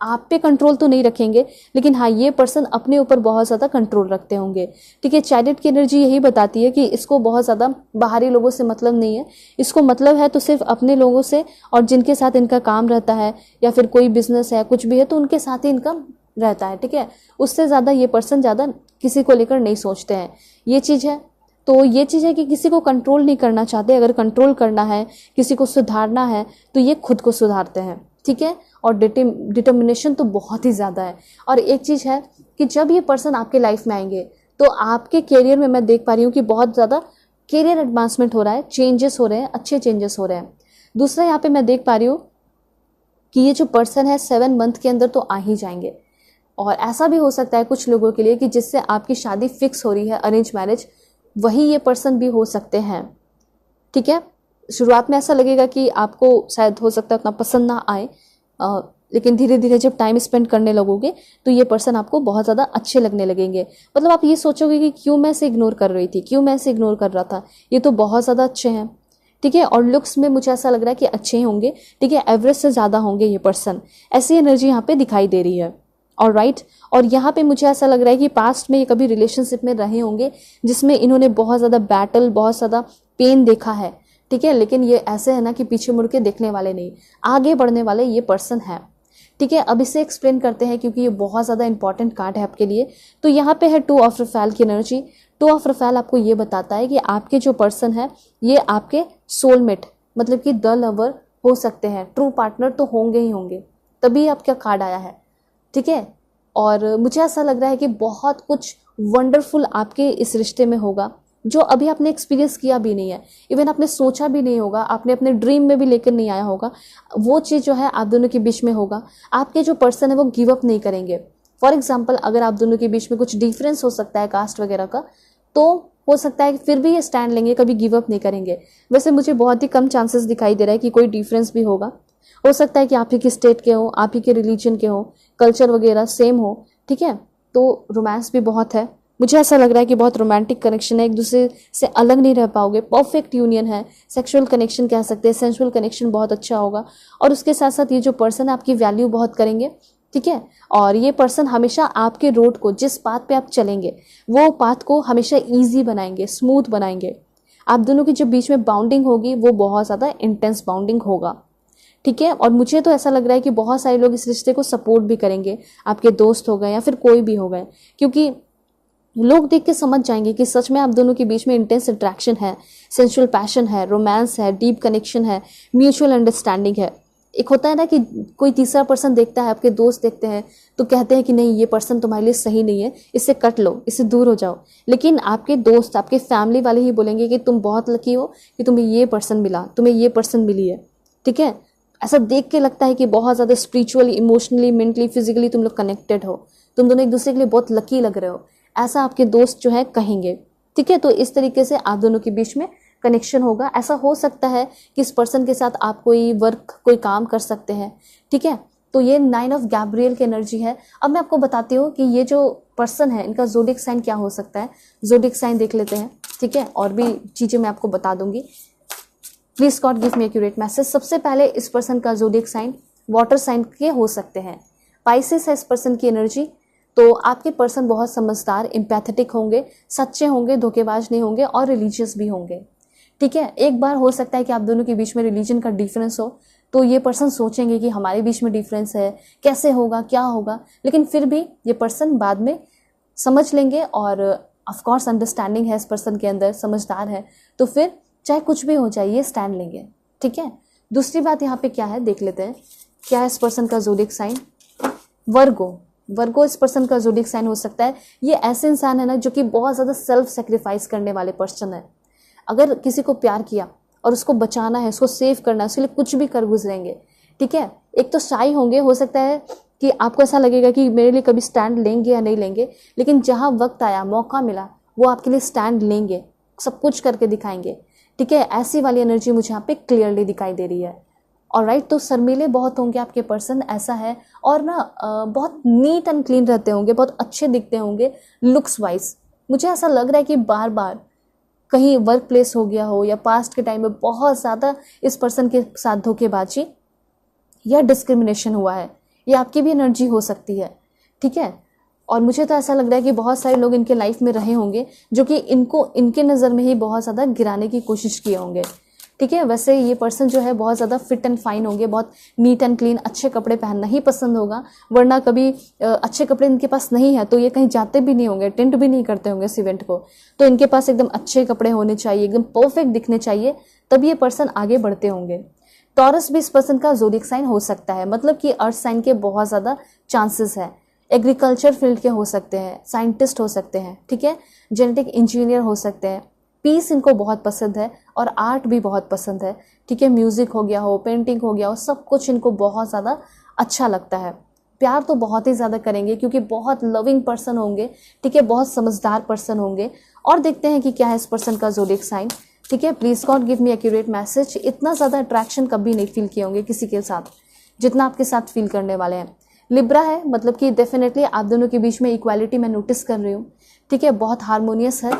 S1: आप पे कंट्रोल तो नहीं रखेंगे, लेकिन हाँ, ये पर्सन अपने ऊपर बहुत ज़्यादा कंट्रोल रखते होंगे, ठीक है। चैरियट की एनर्जी यही बताती है कि इसको बहुत ज़्यादा बाहरी लोगों से मतलब नहीं है, इसको मतलब है तो सिर्फ अपने लोगों से, और जिनके साथ इनका काम रहता है या फिर कोई बिजनेस है, कुछ भी है, तो उनके साथ ही इनका रहता है, ठीक है। उससे ज़्यादा ये पर्सन ज़्यादा किसी को लेकर नहीं सोचते हैं, ये चीज़ है। तो ये चीज़ है कि किसी को कंट्रोल नहीं करना चाहते। अगर कंट्रोल करना है, किसी को सुधारना है, तो ये खुद को सुधारते हैं, ठीक है। और डिटर्मिनेशन तो बहुत ही ज़्यादा है। और एक चीज़ है कि जब ये पर्सन आपके लाइफ में आएंगे तो आपके करियर में मैं देख पा रही हूँ कि बहुत ज़्यादा कैरियर एडवांसमेंट हो रहा है, चेंजेस हो रहे हैं, अच्छे चेंजेस हो रहे हैं। दूसरा यहाँ पे मैं देख पा रही हूँ कि ये जो पर्सन है 7 मंथ के अंदर तो आ ही जाएंगे। और ऐसा भी हो सकता है कुछ लोगों के लिए कि जिससे आपकी शादी फिक्स हो रही है, अरेंज मैरिज, वही ये पर्सन भी हो सकते हैं। ठीक है, शुरुआत में ऐसा लगेगा कि आपको शायद हो सकता है उतना पसंद ना आए, लेकिन धीरे धीरे जब टाइम स्पेंड करने लगोगे तो ये पर्सन आपको बहुत ज़्यादा अच्छे लगने लगेंगे। मतलब आप ये सोचोगे कि क्यों मैं इसे इग्नोर कर रही थी, क्यों मैं इसे इग्नोर कर रहा था, ये तो बहुत ज़्यादा अच्छे हैं। ठीक है, और लुक्स में मुझे ऐसा लग रहा है कि अच्छे ही होंगे। ठीक है, एवरेज से ज़्यादा होंगे ये पर्सन, ऐसी एनर्जी यहाँ पे दिखाई दे रही है। ऑलराइट, और यहाँ पे मुझे ऐसा लग रहा है कि पास्ट में ये कभी रिलेशनशिप में रहे होंगे जिसमें इन्होंने बहुत ज़्यादा बैटल, बहुत ज़्यादा पेन देखा है। ठीक है, लेकिन ये ऐसे है ना कि पीछे मुड़ के देखने वाले नहीं, आगे बढ़ने वाले ये पर्सन है। ठीक है, अब इसे एक्सप्लेन करते हैं क्योंकि ये बहुत ज़्यादा इंपॉर्टेंट कार्ड है आपके लिए। तो यहाँ पे है 2 ऑफ रफेल की एनर्जी। 2 ऑफ रफेल आपको ये बताता है कि आपके जो पर्सन है ये आपके सोलमेट, मतलब कि द लवर हो सकते हैं, ट्रू पार्टनर तो होंगे ही होंगे, तभी आपका कार्ड आया है। ठीक है, और मुझे ऐसा लग रहा है कि बहुत कुछ वंडरफुल आपके इस रिश्ते में होगा जो अभी आपने एक्सपीरियंस किया भी नहीं है, इवन आपने सोचा भी नहीं होगा, आपने अपने ड्रीम में भी लेकर नहीं आया होगा। वो चीज़ जो है आप दोनों के बीच में होगा। आपके जो पर्सन है वो गिव अप नहीं करेंगे। फॉर एग्जाम्पल, अगर आप दोनों के बीच में कुछ डिफरेंस हो सकता है कास्ट वगैरह का, तो हो सकता है कि फिर भी ये स्टैंड लेंगे, कभी गिव अप नहीं करेंगे। वैसे मुझे बहुत ही कम चांसेस दिखाई दे रहा है कि कोई डिफरेंस भी होगा। हो सकता है कि आप ही के स्टेट के हो, आप ही के रिलीजन के हो, कल्चर वगैरह सेम हो। ठीक है, तो रोमांस भी बहुत है। मुझे ऐसा लग रहा है कि बहुत रोमांटिक कनेक्शन है, एक दूसरे से अलग नहीं रह पाओगे, परफेक्ट यूनियन है, सेक्सुअल कनेक्शन कह सकते हैं, सेंसुअल कनेक्शन बहुत अच्छा होगा। और उसके साथ साथ ये जो पर्सन है आपकी वैल्यू बहुत करेंगे। ठीक है, और ये पर्सन हमेशा आपके रोड को, जिस पाथ पे आप चलेंगे वो पाथ को हमेशा ईजी बनाएंगे, स्मूथ बनाएंगे। आप दोनों की जो बीच में बाउंडिंग होगी वो बहुत ज़्यादा इंटेंस बाउंडिंग होगा। ठीक है, और मुझे तो ऐसा लग रहा है कि बहुत सारे लोग इस रिश्ते को सपोर्ट भी करेंगे, आपके दोस्त हो गए या फिर कोई भी हो गए, क्योंकि लोग देख के समझ जाएंगे कि सच में आप दोनों के बीच में इंटेंस अट्रैक्शन है, सेंसुअल पैशन है, रोमांस है, डीप कनेक्शन है, म्यूचुअल अंडरस्टैंडिंग है। एक होता है ना कि कोई तीसरा पर्सन देखता है, आपके दोस्त देखते हैं तो कहते हैं कि नहीं ये पर्सन तुम्हारे लिए सही नहीं है, इससे कट लो, इससे दूर हो जाओ। लेकिन आपके दोस्त, आपके फैमिली वाले ही बोलेंगे कि तुम बहुत लकी हो कि तुम्हें ये पर्सन मिला, तुम्हें ये पर्सन मिली है। ठीक है, ऐसा देख के लगता है कि बहुत ज़्यादा स्पिरिचुअली, इमोशनली, मेंटली, फिजिकली तुम लोग कनेक्टेड हो, तुम दोनों एक दूसरे के लिए बहुत लकी लग रहे हो, ऐसा आपके दोस्त जो है कहेंगे। ठीक है, तो इस तरीके से आप दोनों के बीच में कनेक्शन होगा। ऐसा हो सकता है कि इस पर्सन के साथ आप कोई वर्क, कोई काम कर सकते हैं। ठीक है, तो ये 9 ऑफ गैब्रियल की एनर्जी है। अब मैं आपको बताती हूँ कि ये जो पर्सन है इनका ज़ोडिएक साइन क्या हो सकता है। ज़ोडिएक साइन देख लेते हैं। ठीक है, और भी चीज़ें मैं आपको बता दूंगी। Please God give me accurate message. सबसे पहले इस पर्सन का ज़ोडिएक साइन वाटर साइन के हो सकते हैं। पाइसेस है इस पर्सन की एनर्जी। तो आपके पर्सन बहुत समझदार, एम्पैथेटिक होंगे, सच्चे होंगे, धोखेबाज नहीं होंगे और रिलीजियस भी होंगे। ठीक है, एक बार हो सकता है कि आप दोनों के बीच में रिलीजन का डिफरेंस हो, तो ये पर्सन सोचेंगे कि हमारे बीच में डिफरेंस है, कैसे होगा, क्या होगा, लेकिन फिर भी ये पर्सन बाद में समझ लेंगे। और ऑफकोर्स अंडरस्टैंडिंग है इस पर्सन के अंदर, समझदार है, तो फिर चाहे कुछ भी हो जाए ये स्टैंड लेंगे। ठीक है, दूसरी बात यहाँ पे क्या है देख लेते हैं। क्या है इस पर्सन का ज़ोडिएक साइन? वर्गो। वर्गो इस पर्सन का ज़ोडिएक साइन हो सकता है। ये ऐसे इंसान है ना जो कि बहुत ज़्यादा सेल्फ सेक्रीफाइस करने वाले पर्सन है। अगर किसी को प्यार किया और उसको बचाना है, उसको सेव करना है, उसके लिए कुछ भी कर गुजरेंगे। ठीक है, एक तो शाई होंगे, हो सकता है कि आपको ऐसा लगेगा कि मेरे लिए कभी स्टैंड लेंगे या नहीं लेंगे, लेकिन जहाँ वक्त आया, मौका मिला, वो आपके लिए स्टैंड लेंगे, सब कुछ करके दिखाएंगे। ठीक है, ऐसी वाली एनर्जी मुझे यहाँ पे क्लियरली दिखाई दे रही है। ऑलराइट, तो शर्मीले बहुत होंगे आपके पर्सन, ऐसा है। और ना बहुत नीट एंड क्लीन रहते होंगे, बहुत अच्छे दिखते होंगे लुक्स वाइज। मुझे ऐसा लग रहा है कि बार बार कहीं वर्क प्लेस हो गया हो या पास्ट के टाइम में बहुत ज़्यादा इस पर्सन के साथ धोखेबाजी या डिस्क्रिमिनेशन हुआ है। ये आपकी भी एनर्जी हो सकती है। ठीक है, और मुझे तो ऐसा लग रहा है कि बहुत सारे लोग इनके लाइफ में रहे होंगे जो कि इनको इनके नज़र में ही बहुत ज़्यादा गिराने की कोशिश किए होंगे। ठीक है, वैसे ये पर्सन जो है बहुत ज़्यादा फिट एंड फाइन होंगे, बहुत नीट एंड क्लीन, अच्छे कपड़े पहनना ही पसंद होगा, वरना कभी अच्छे कपड़े इनके पास नहीं है तो ये कहीं जाते भी नहीं होंगे, अटेंड भी नहीं करते होंगे इस इवेंट को। तो इनके पास एकदम अच्छे कपड़े होने चाहिए, एकदम परफेक्ट दिखने चाहिए, तब ये पर्सन आगे बढ़ते होंगे। टॉरस भी इस पर्सन का ज़ोडिएक साइन हो सकता है, मतलब कि अर्थ साइन के बहुत ज़्यादा चांसेस है। एग्रीकल्चर फील्ड के हो सकते हैं, साइंटिस्ट हो सकते हैं। ठीक है, जेनेटिक इंजीनियर हो सकते हैं, पीस इनको बहुत पसंद है और आर्ट भी बहुत पसंद है, ठीक है। म्यूज़िक हो गया हो, पेंटिंग हो गया हो, सब कुछ इनको बहुत ज़्यादा अच्छा लगता है। प्यार तो बहुत ही ज़्यादा करेंगे क्योंकि बहुत लविंग पर्सन होंगे, ठीक है, बहुत समझदार पर्सन होंगे। और देखते हैं कि क्या है इस पर्सन का ज़ोडिएक साइन, ठीक है। Please God give me accurate message. इतना ज़्यादा अट्रैक्शन कभी नहीं फील किए होंगे किसी के साथ जितना आपके साथ फील करने वाले हैं। लिब्रा है, मतलब कि डेफिनेटली आप दोनों के बीच में इक्वालिटी मैं नोटिस कर रही हूँ, ठीक है। बहुत हारमोनियस है,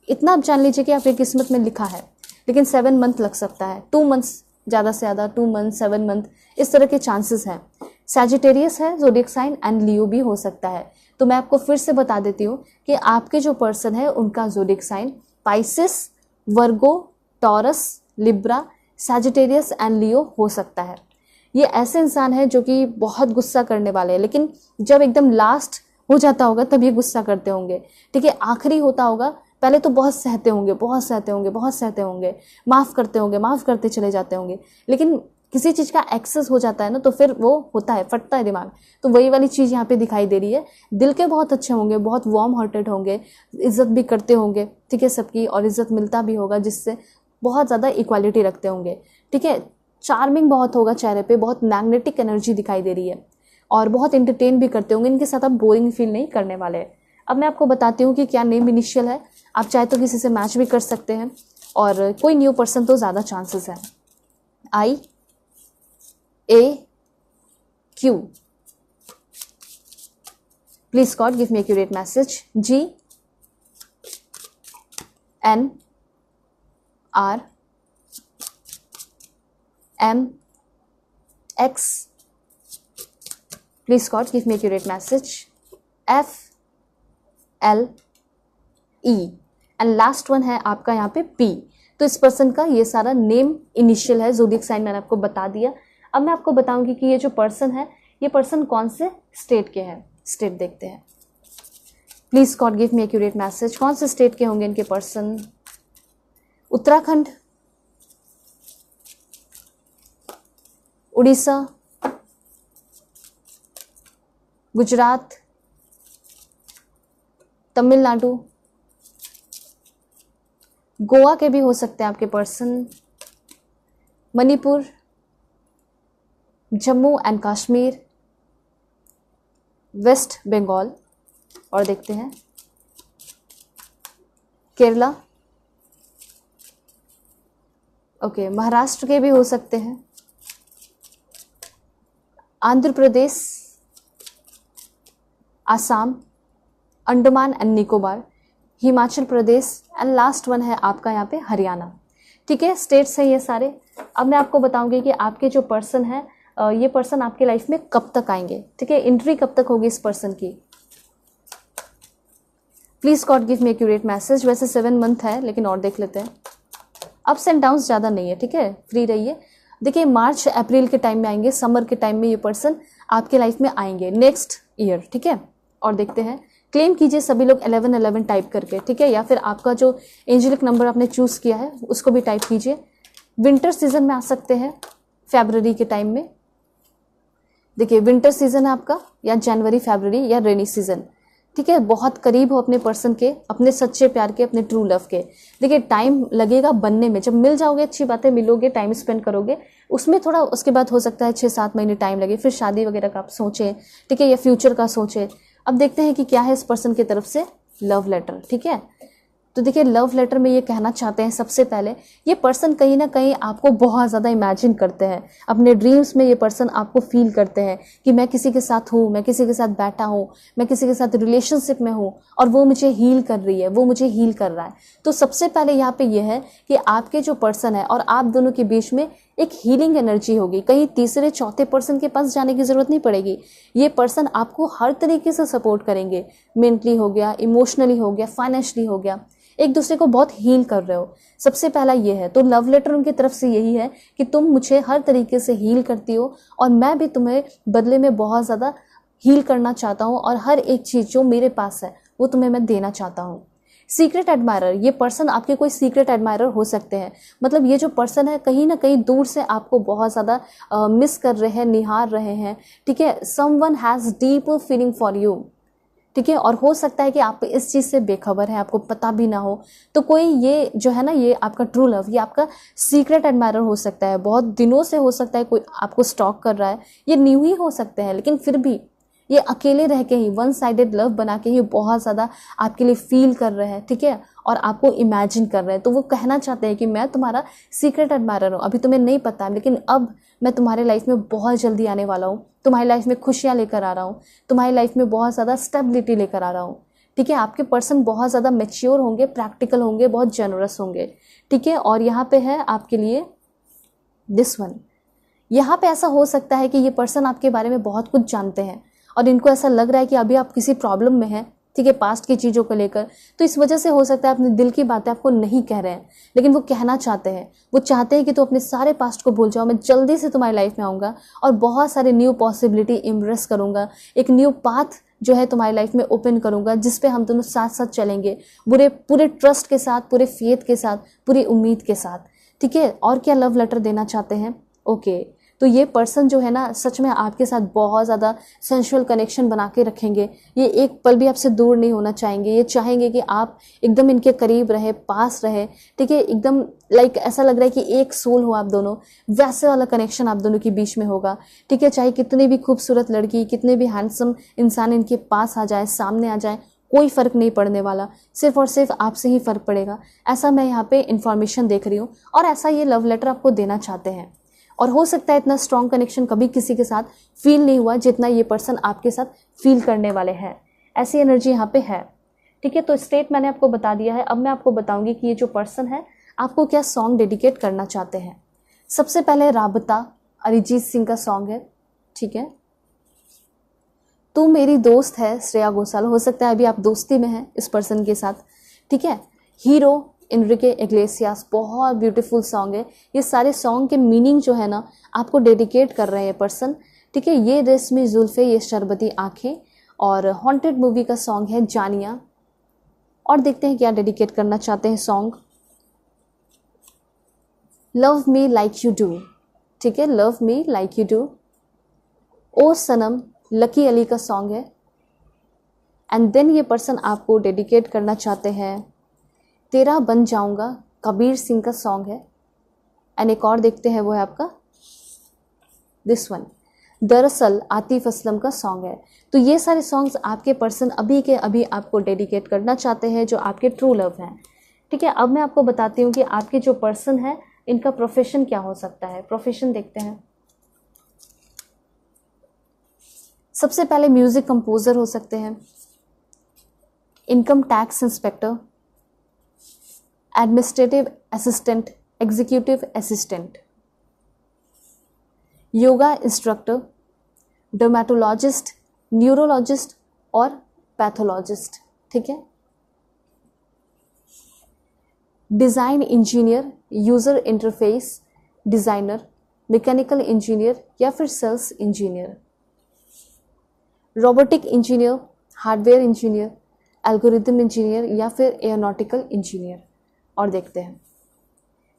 S1: इतना आप जान लीजिए कि आपकी किस्मत में लिखा है। लेकिन 7 मंथ लग सकता है, 2 मंथ्स ज़्यादा से ज़्यादा, 2 मंथ 7 मंथ इस तरह के चांसेस हैं। सैजिटेरियस है ज़ोडिएक साइन एंड लियो भी हो सकता है। तो मैं आपको फिर से बता देती हूँ कि आपके जो पर्सन है उनका zodiac sign Pisces, Virgo, Taurus, Libra, Sagittarius and Leo हो सकता है। ये ऐसे इंसान है जो कि बहुत गुस्सा करने वाले हैं, लेकिन जब एकदम लास्ट हो जाता होगा तब ये गुस्सा करते होंगे, ठीक है। आखिरी होता होगा, पहले तो बहुत सहते होंगे, बहुत सहते होंगे, बहुत सहते होंगे, माफ़ करते होंगे, माफ़ करते चले जाते होंगे। लेकिन किसी चीज़ का एक्सेस हो जाता है ना, तो फिर वो होता है, फटता है दिमाग। तो वही वाली चीज़ यहाँ पे दिखाई दे रही है। दिल के बहुत अच्छे होंगे, बहुत वार्म हार्टेड होंगे, इज्जत भी करते होंगे, ठीक है, सबकी, और इज्जत मिलता भी होगा, जिससे बहुत ज़्यादा इक्वालिटी रखते होंगे, ठीक है। चार्मिंग बहुत होगा चेहरे पे, बहुत मैग्नेटिक एनर्जी दिखाई दे रही है, और बहुत एंटरटेन भी करते होंगे। इनके साथ आप बोरिंग फील नहीं करने वाले। अब मैं आपको बताती हूँ कि क्या नेम इनिशियल है। आप चाहे तो किसी से मैच भी कर सकते हैं, और कोई न्यू पर्सन तो ज़्यादा चांसेस है। IAQ। Please God give me accurate message. GNRMX। Please God give me accurate message. FLE। And last one है आपका यहाँ पे P। तो इस पर्सन का ये सारा नेम इनिशियल है, ज़ोडिएक साइन मैंने आपको बता दिया। अब मैं आपको बताऊंगी कि ये जो पर्सन है, ये पर्सन कौन से स्टेट के हैं। स्टेट देखते हैं। Please God give me accurate message. कौन से स्टेट के होंगे इनके पर्सन? उत्तराखंड, उड़ीसा, गुजरात, तमिलनाडु, गोवा के भी हो सकते हैं आपके person, Manipur, Jammu and Kashmir, West Bengal, और देखते हैं केरला, ओके, महाराष्ट्र के भी हो सकते हैं, Andhra Pradesh, Assam, Andaman and Nicobar, Himachal Pradesh, and last one है आपका यहाँ पे हरियाणा। ठीक है, स्टेट्स हैं ये सारे। अब मैं आपको बताऊंगी कि आपके जो पर्सन है, ये पर्सन आपके लाइफ में कब तक आएंगे। ठीक है, एंट्री कब तक होगी इस पर्सन की। Please God give me accurate message. वैसे 7 मंथ है, लेकिन और देख लेते हैं। अप्स एंड डाउन्स ज़्यादा नहीं है, ठीक है, फ्री रहिए। देखिए, मार्च अप्रैल के टाइम में आएंगे, समर के टाइम में ये पर्सन आपके लाइफ में आएंगे नेक्स्ट ईयर। ठीक है, और देखते हैं। क्लेम कीजिए सभी लोग 1111 टाइप करके, ठीक है, या फिर आपका जो एंजेलिक नंबर आपने चूज किया है उसको भी टाइप कीजिए। विंटर सीजन में आ सकते हैं फरवरी के टाइम में। देखिए, विंटर सीजन है आपका, या जनवरी फरवरी, या रेनी सीजन। ठीक है, बहुत करीब हो अपने पर्सन के, अपने सच्चे प्यार के, अपने ट्रू लव के। देखिए, टाइम लगेगा बनने में। जब मिल जाओगे अच्छी बातें, मिलोगे, टाइम स्पेंड करोगे, उसमें थोड़ा उसके बाद हो सकता है 6-7 महीने टाइम लगे, फिर शादी वगैरह का आप सोचें, ठीक है, या फ्यूचर का सोचें। अब देखते हैं कि क्या है इस पर्सन की तरफ से लव लेटर। ठीक है, तो देखिए, लव लेटर में ये कहना चाहते हैं, सबसे पहले ये पर्सन कहीं ना कहीं आपको बहुत ज़्यादा इमेजिन करते हैं। अपने ड्रीम्स में ये पर्सन आपको फील करते हैं कि मैं किसी के साथ हूँ, मैं किसी के साथ बैठा हूँ, मैं किसी के साथ रिलेशनशिप में हूँ, और वो मुझे हील कर रही है, वो मुझे हील कर रहा है। तो सबसे पहले यहाँ पे ये है कि आपके जो पर्सन है और आप दोनों के बीच में एक हीलिंग एनर्जी होगी। कहीं तीसरे चौथे पर्सन के पास जाने की ज़रूरत नहीं पड़ेगी। ये पर्सन आपको हर तरीके से सपोर्ट करेंगे। मेंटली हो गया, इमोशनली हो गया, फाइनेंशियली हो गया, एक दूसरे को बहुत हील कर रहे हो। सबसे पहला ये है। तो लव लेटर उनकी तरफ से यही है कि तुम मुझे हर तरीके से हील करती हो, और मैं भी तुम्हें बदले में बहुत ज़्यादा हील करना चाहता हूँ, और हर एक चीज़ जो मेरे पास है वो तुम्हें मैं देना चाहता हूँ। सीक्रेट एडमायरर, ये पर्सन आपके कोई सीक्रेट एडमायरर हो सकते हैं। मतलब ये जो पर्सन है कहीं ना कहीं दूर से आपको बहुत ज़्यादा मिस कर रहे हैं, निहार रहे हैं। ठीक है, someone has deep feeling for you. ठीक है। और हो सकता है कि आप इस चीज़ से बेखबर है, आपको पता भी ना हो, तो कोई ये जो है ना, ये आपका ट्रू लव, ये आपका सीक्रेट एडमायरर हो सकता है, बहुत दिनों से हो सकता है कोई आपको स्टॉक कर रहा है, ये न्यू ही हो सकते हैं, लेकिन फिर भी ये अकेले रह के ही, वन साइडेड लव बना के ही बहुत ज़्यादा आपके लिए फील कर रहे हैं, ठीक है, और आपको इमेजिन कर रहे हैं। तो वो कहना चाहते हैं कि मैं तुम्हारा सीक्रेट एडमायरर हूँ, अभी तुम्हें नहीं पता, लेकिन अब मैं तुम्हारे लाइफ में बहुत जल्दी आने वाला हूँ, तुम्हारी लाइफ में खुशियाँ लेकर आ रहा हूँ, तुम्हारी लाइफ में बहुत ज़्यादा स्टेबिलिटी लेकर आ रहा हूँ, ठीक है। आपके पर्सन बहुत ज़्यादा मैच्योर होंगे, प्रैक्टिकल होंगे, बहुत जेनरस होंगे, ठीक है। और यहाँ पे है आपके लिए दिस वन, यहाँ पे ऐसा हो सकता है कि ये पर्सन आपके बारे में बहुत कुछ जानते हैं और इनको ऐसा लग रहा है कि अभी आप किसी प्रॉब्लम में हैं, ठीक है, पास्ट की चीज़ों को लेकर, तो इस वजह से हो सकता है अपने दिल की बातें आपको नहीं कह रहे हैं, लेकिन वो कहना चाहते हैं। वो चाहते हैं कि तो अपने सारे पास्ट को भूल जाओ, मैं जल्दी से तुम्हारी लाइफ में आऊँगा और बहुत सारे न्यू पॉसिबिलिटी इम्प्रेस करूँगा, एक न्यू पाथ जो है तुम्हारी लाइफ में ओपन करूँगा, जिस पे हम दोनों साथ साथ चलेंगे, पूरे ट्रस्ट के साथ, पूरे फेथ के साथ, पूरी उम्मीद के साथ, ठीक है। और क्या लव लेटर देना चाहते हैं? ओके, तो ये पर्सन जो है ना, सच में आपके साथ बहुत ज़्यादा सेंशुअल कनेक्शन बना के रखेंगे, ये एक पल भी आपसे दूर नहीं होना चाहेंगे, ये चाहेंगे कि आप एकदम इनके करीब रहे, पास रहे, ठीक है, एकदम लाइक ऐसा लग रहा है कि एक सोल हो आप दोनों, वैसे वाला कनेक्शन आप दोनों के बीच में होगा, ठीक है। चाहे कितनी भी खूबसूरत लड़की, कितने भी हैंडसम इंसान इनके पास आ जाए, सामने आ जाए, कोई फ़र्क नहीं पड़ने वाला, सिर्फ और सिर्फ आपसे ही फ़र्क पड़ेगा। ऐसा मैं यहाँ पे इन्फॉर्मेशन देख रही हूँ और ऐसा ये लव लेटर आपको देना चाहते हैं। और हो सकता है इतना स्ट्रॉन्ग कनेक्शन कभी किसी के साथ फील नहीं हुआ जितना ये पर्सन आपके साथ फील करने वाले हैं, ऐसी एनर्जी यहाँ पे है, ठीक है। तो स्टेट मैंने आपको बता दिया है। अब मैं आपको बताऊंगी कि ये जो पर्सन है आपको क्या सॉन्ग डेडिकेट करना चाहते हैं। सबसे पहले राबता, अरिजीत सिंह का सॉन्ग है, ठीक है। तू मेरी दोस्त है, श्रेया घोषाल, हो सकता है अभी आप दोस्ती में हैं इस पर्सन के साथ, ठीक है। हीरो, एनरिके इग्लेसियास, बहुत ब्यूटीफुल सॉन्ग है। ये सारे सॉन्ग के मीनिंग जो है ना आपको डेडिकेट कर रहे हैं पर्सन, ठीक है। ये रेशमी जुल्फे, ये शरबती आंखें, और हॉन्टेड मूवी का सॉन्ग है जानिया। और देखते हैं क्या डेडिकेट करना चाहते हैं song. Love me like you do, ठीक है, love me like you do. Oh सनम, लकी अली का सॉन्ग है। एंड देन ये पर्सन आपको डेडिकेट करना चाहते हैं तेरा बन जाऊंगा, कबीर सिंह का सॉन्ग है। एंड एक और देखते हैं, वो है आपका दिस वन, दरअसल आतिफ असलम का सॉन्ग है। तो ये सारे सॉन्ग्स आपके पर्सन अभी के अभी आपको डेडिकेट करना चाहते हैं, जो आपके ट्रू लव हैं, ठीक है। अब मैं आपको बताती हूँ कि आपके जो पर्सन है इनका प्रोफेशन क्या हो सकता है। प्रोफेशन देखते हैं। सबसे पहले म्यूजिक कंपोजर हो सकते हैं, income tax inspector, administrative assistant, executive assistant, yoga instructor, dermatologist, neurologist और पैथोलॉजिस्ट, ठीक है। Design engineer, user interface designer, mechanical engineer या फिर sales engineer, robotic engineer, hardware engineer, algorithm engineer या फिर एरोनॉटिकल इंजीनियर। और देखते हैं,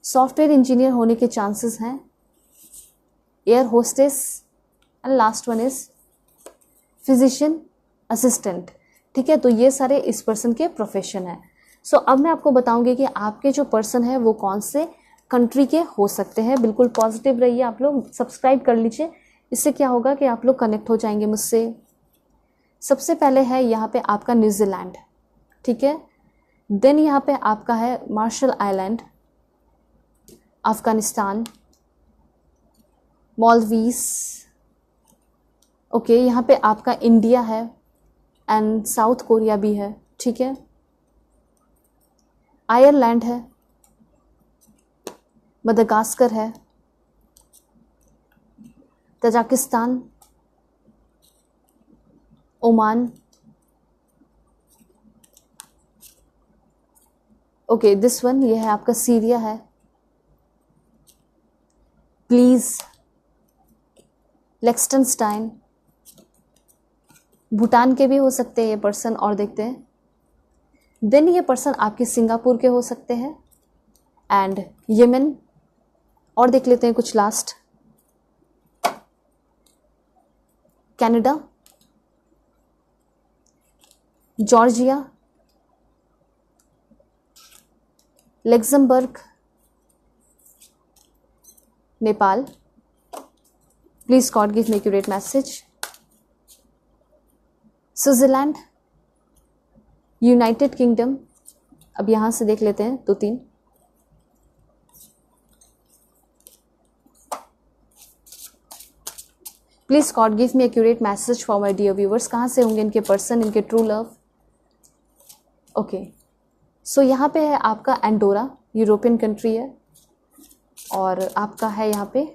S1: सॉफ्टवेयर इंजीनियर होने के चांसेस हैं, air hostess, and last one is physician assistant, ठीक है। तो ये सारे इस पर्सन के प्रोफेशन है। सो अब मैं आपको बताऊंगी कि आपके जो पर्सन है वो कौन से कंट्री के हो सकते हैं। बिल्कुल पॉजिटिव रहिए आप लोग, सब्सक्राइब कर लीजिए, इससे क्या होगा कि आप लोग कनेक्ट हो जाएंगे मुझसे। सबसे पहले है यहाँ पे आपका न्यूजीलैंड, ठीक है। देन यहाँ पे आपका है Marshall Island, Afghanistan, Maldives, okay. यहाँ पे आपका इंडिया है एंड साउथ कोरिया भी है, ठीक है। आयरलैंड है, मदागास्कर है, Tajikistan, Oman, okay this one, ये है आपका सीरिया है, प्लीज, लेक्सटनस्टाइन, भूटान के भी हो सकते हैं ये पर्सन। और देखते हैं, देन ये पर्सन आपके सिंगापुर के हो सकते हैं एंड यमन। और देख लेते हैं कुछ last, Canada, Georgia, Luxembourg, Nepal, please God give me accurate message, Switzerland, United Kingdom, अब यहां से देख लेते हैं 2-3, please God give me accurate message for my dear viewers, कहाँ से होंगे इनके पर्सन, इनके ट्रू लव। ओके, सो यहाँ पे है आपका एंडोरा, यूरोपियन कंट्री है, और आपका है यहाँ पे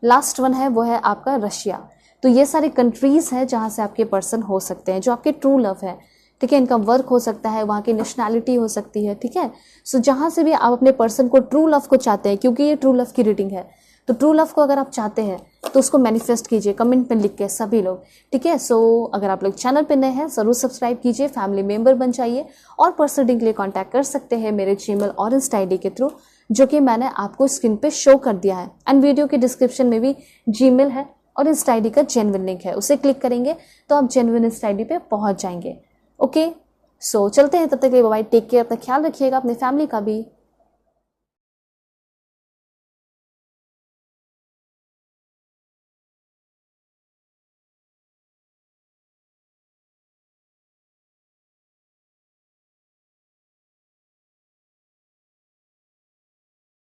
S1: लास्ट वन है वो है आपका रशिया। तो ये सारे कंट्रीज हैं जहाँ से आपके पर्सन हो सकते हैं, जो आपके ट्रू लव है, ठीक है। इनका वर्क हो सकता है, वहाँ की नेशनैलिटी हो सकती है, ठीक है। सो जहाँ से भी आप अपने पर्सन को ट्रू लव को चाहते हैं, क्योंकि ये ट्रू लव की रीडिंग है, तो ट्रू लव को अगर आप चाहते हैं तो उसको मैनिफेस्ट कीजिए कमेंट में लिख के सभी लोग, ठीक है। सो अगर आप लोग चैनल पे नए हैं ज़रूर सब्सक्राइब कीजिए, फैमिली मेंबर बन जाइए, और पर्सन रीडिंग के लिए कॉन्टैक्ट कर सकते हैं मेरे जीमेल और इंस्टा आईडी के थ्रू, जो कि मैंने आपको स्क्रीन पे शो कर दिया है। एंड वीडियो के डिस्क्रिप्शन में भी जीमेल है और इंस्टा आईडी का जेन्युइन लिंक है, उसे क्लिक करेंगे तो आप जेन्युइन इंस्टा आईडी पे पहुंच जाएंगे। ओके, सो चलते हैं, तब तक के लिए बाय, टेक केयर, अपना ख्याल रखिएगा, अपनी फैमिली का भी।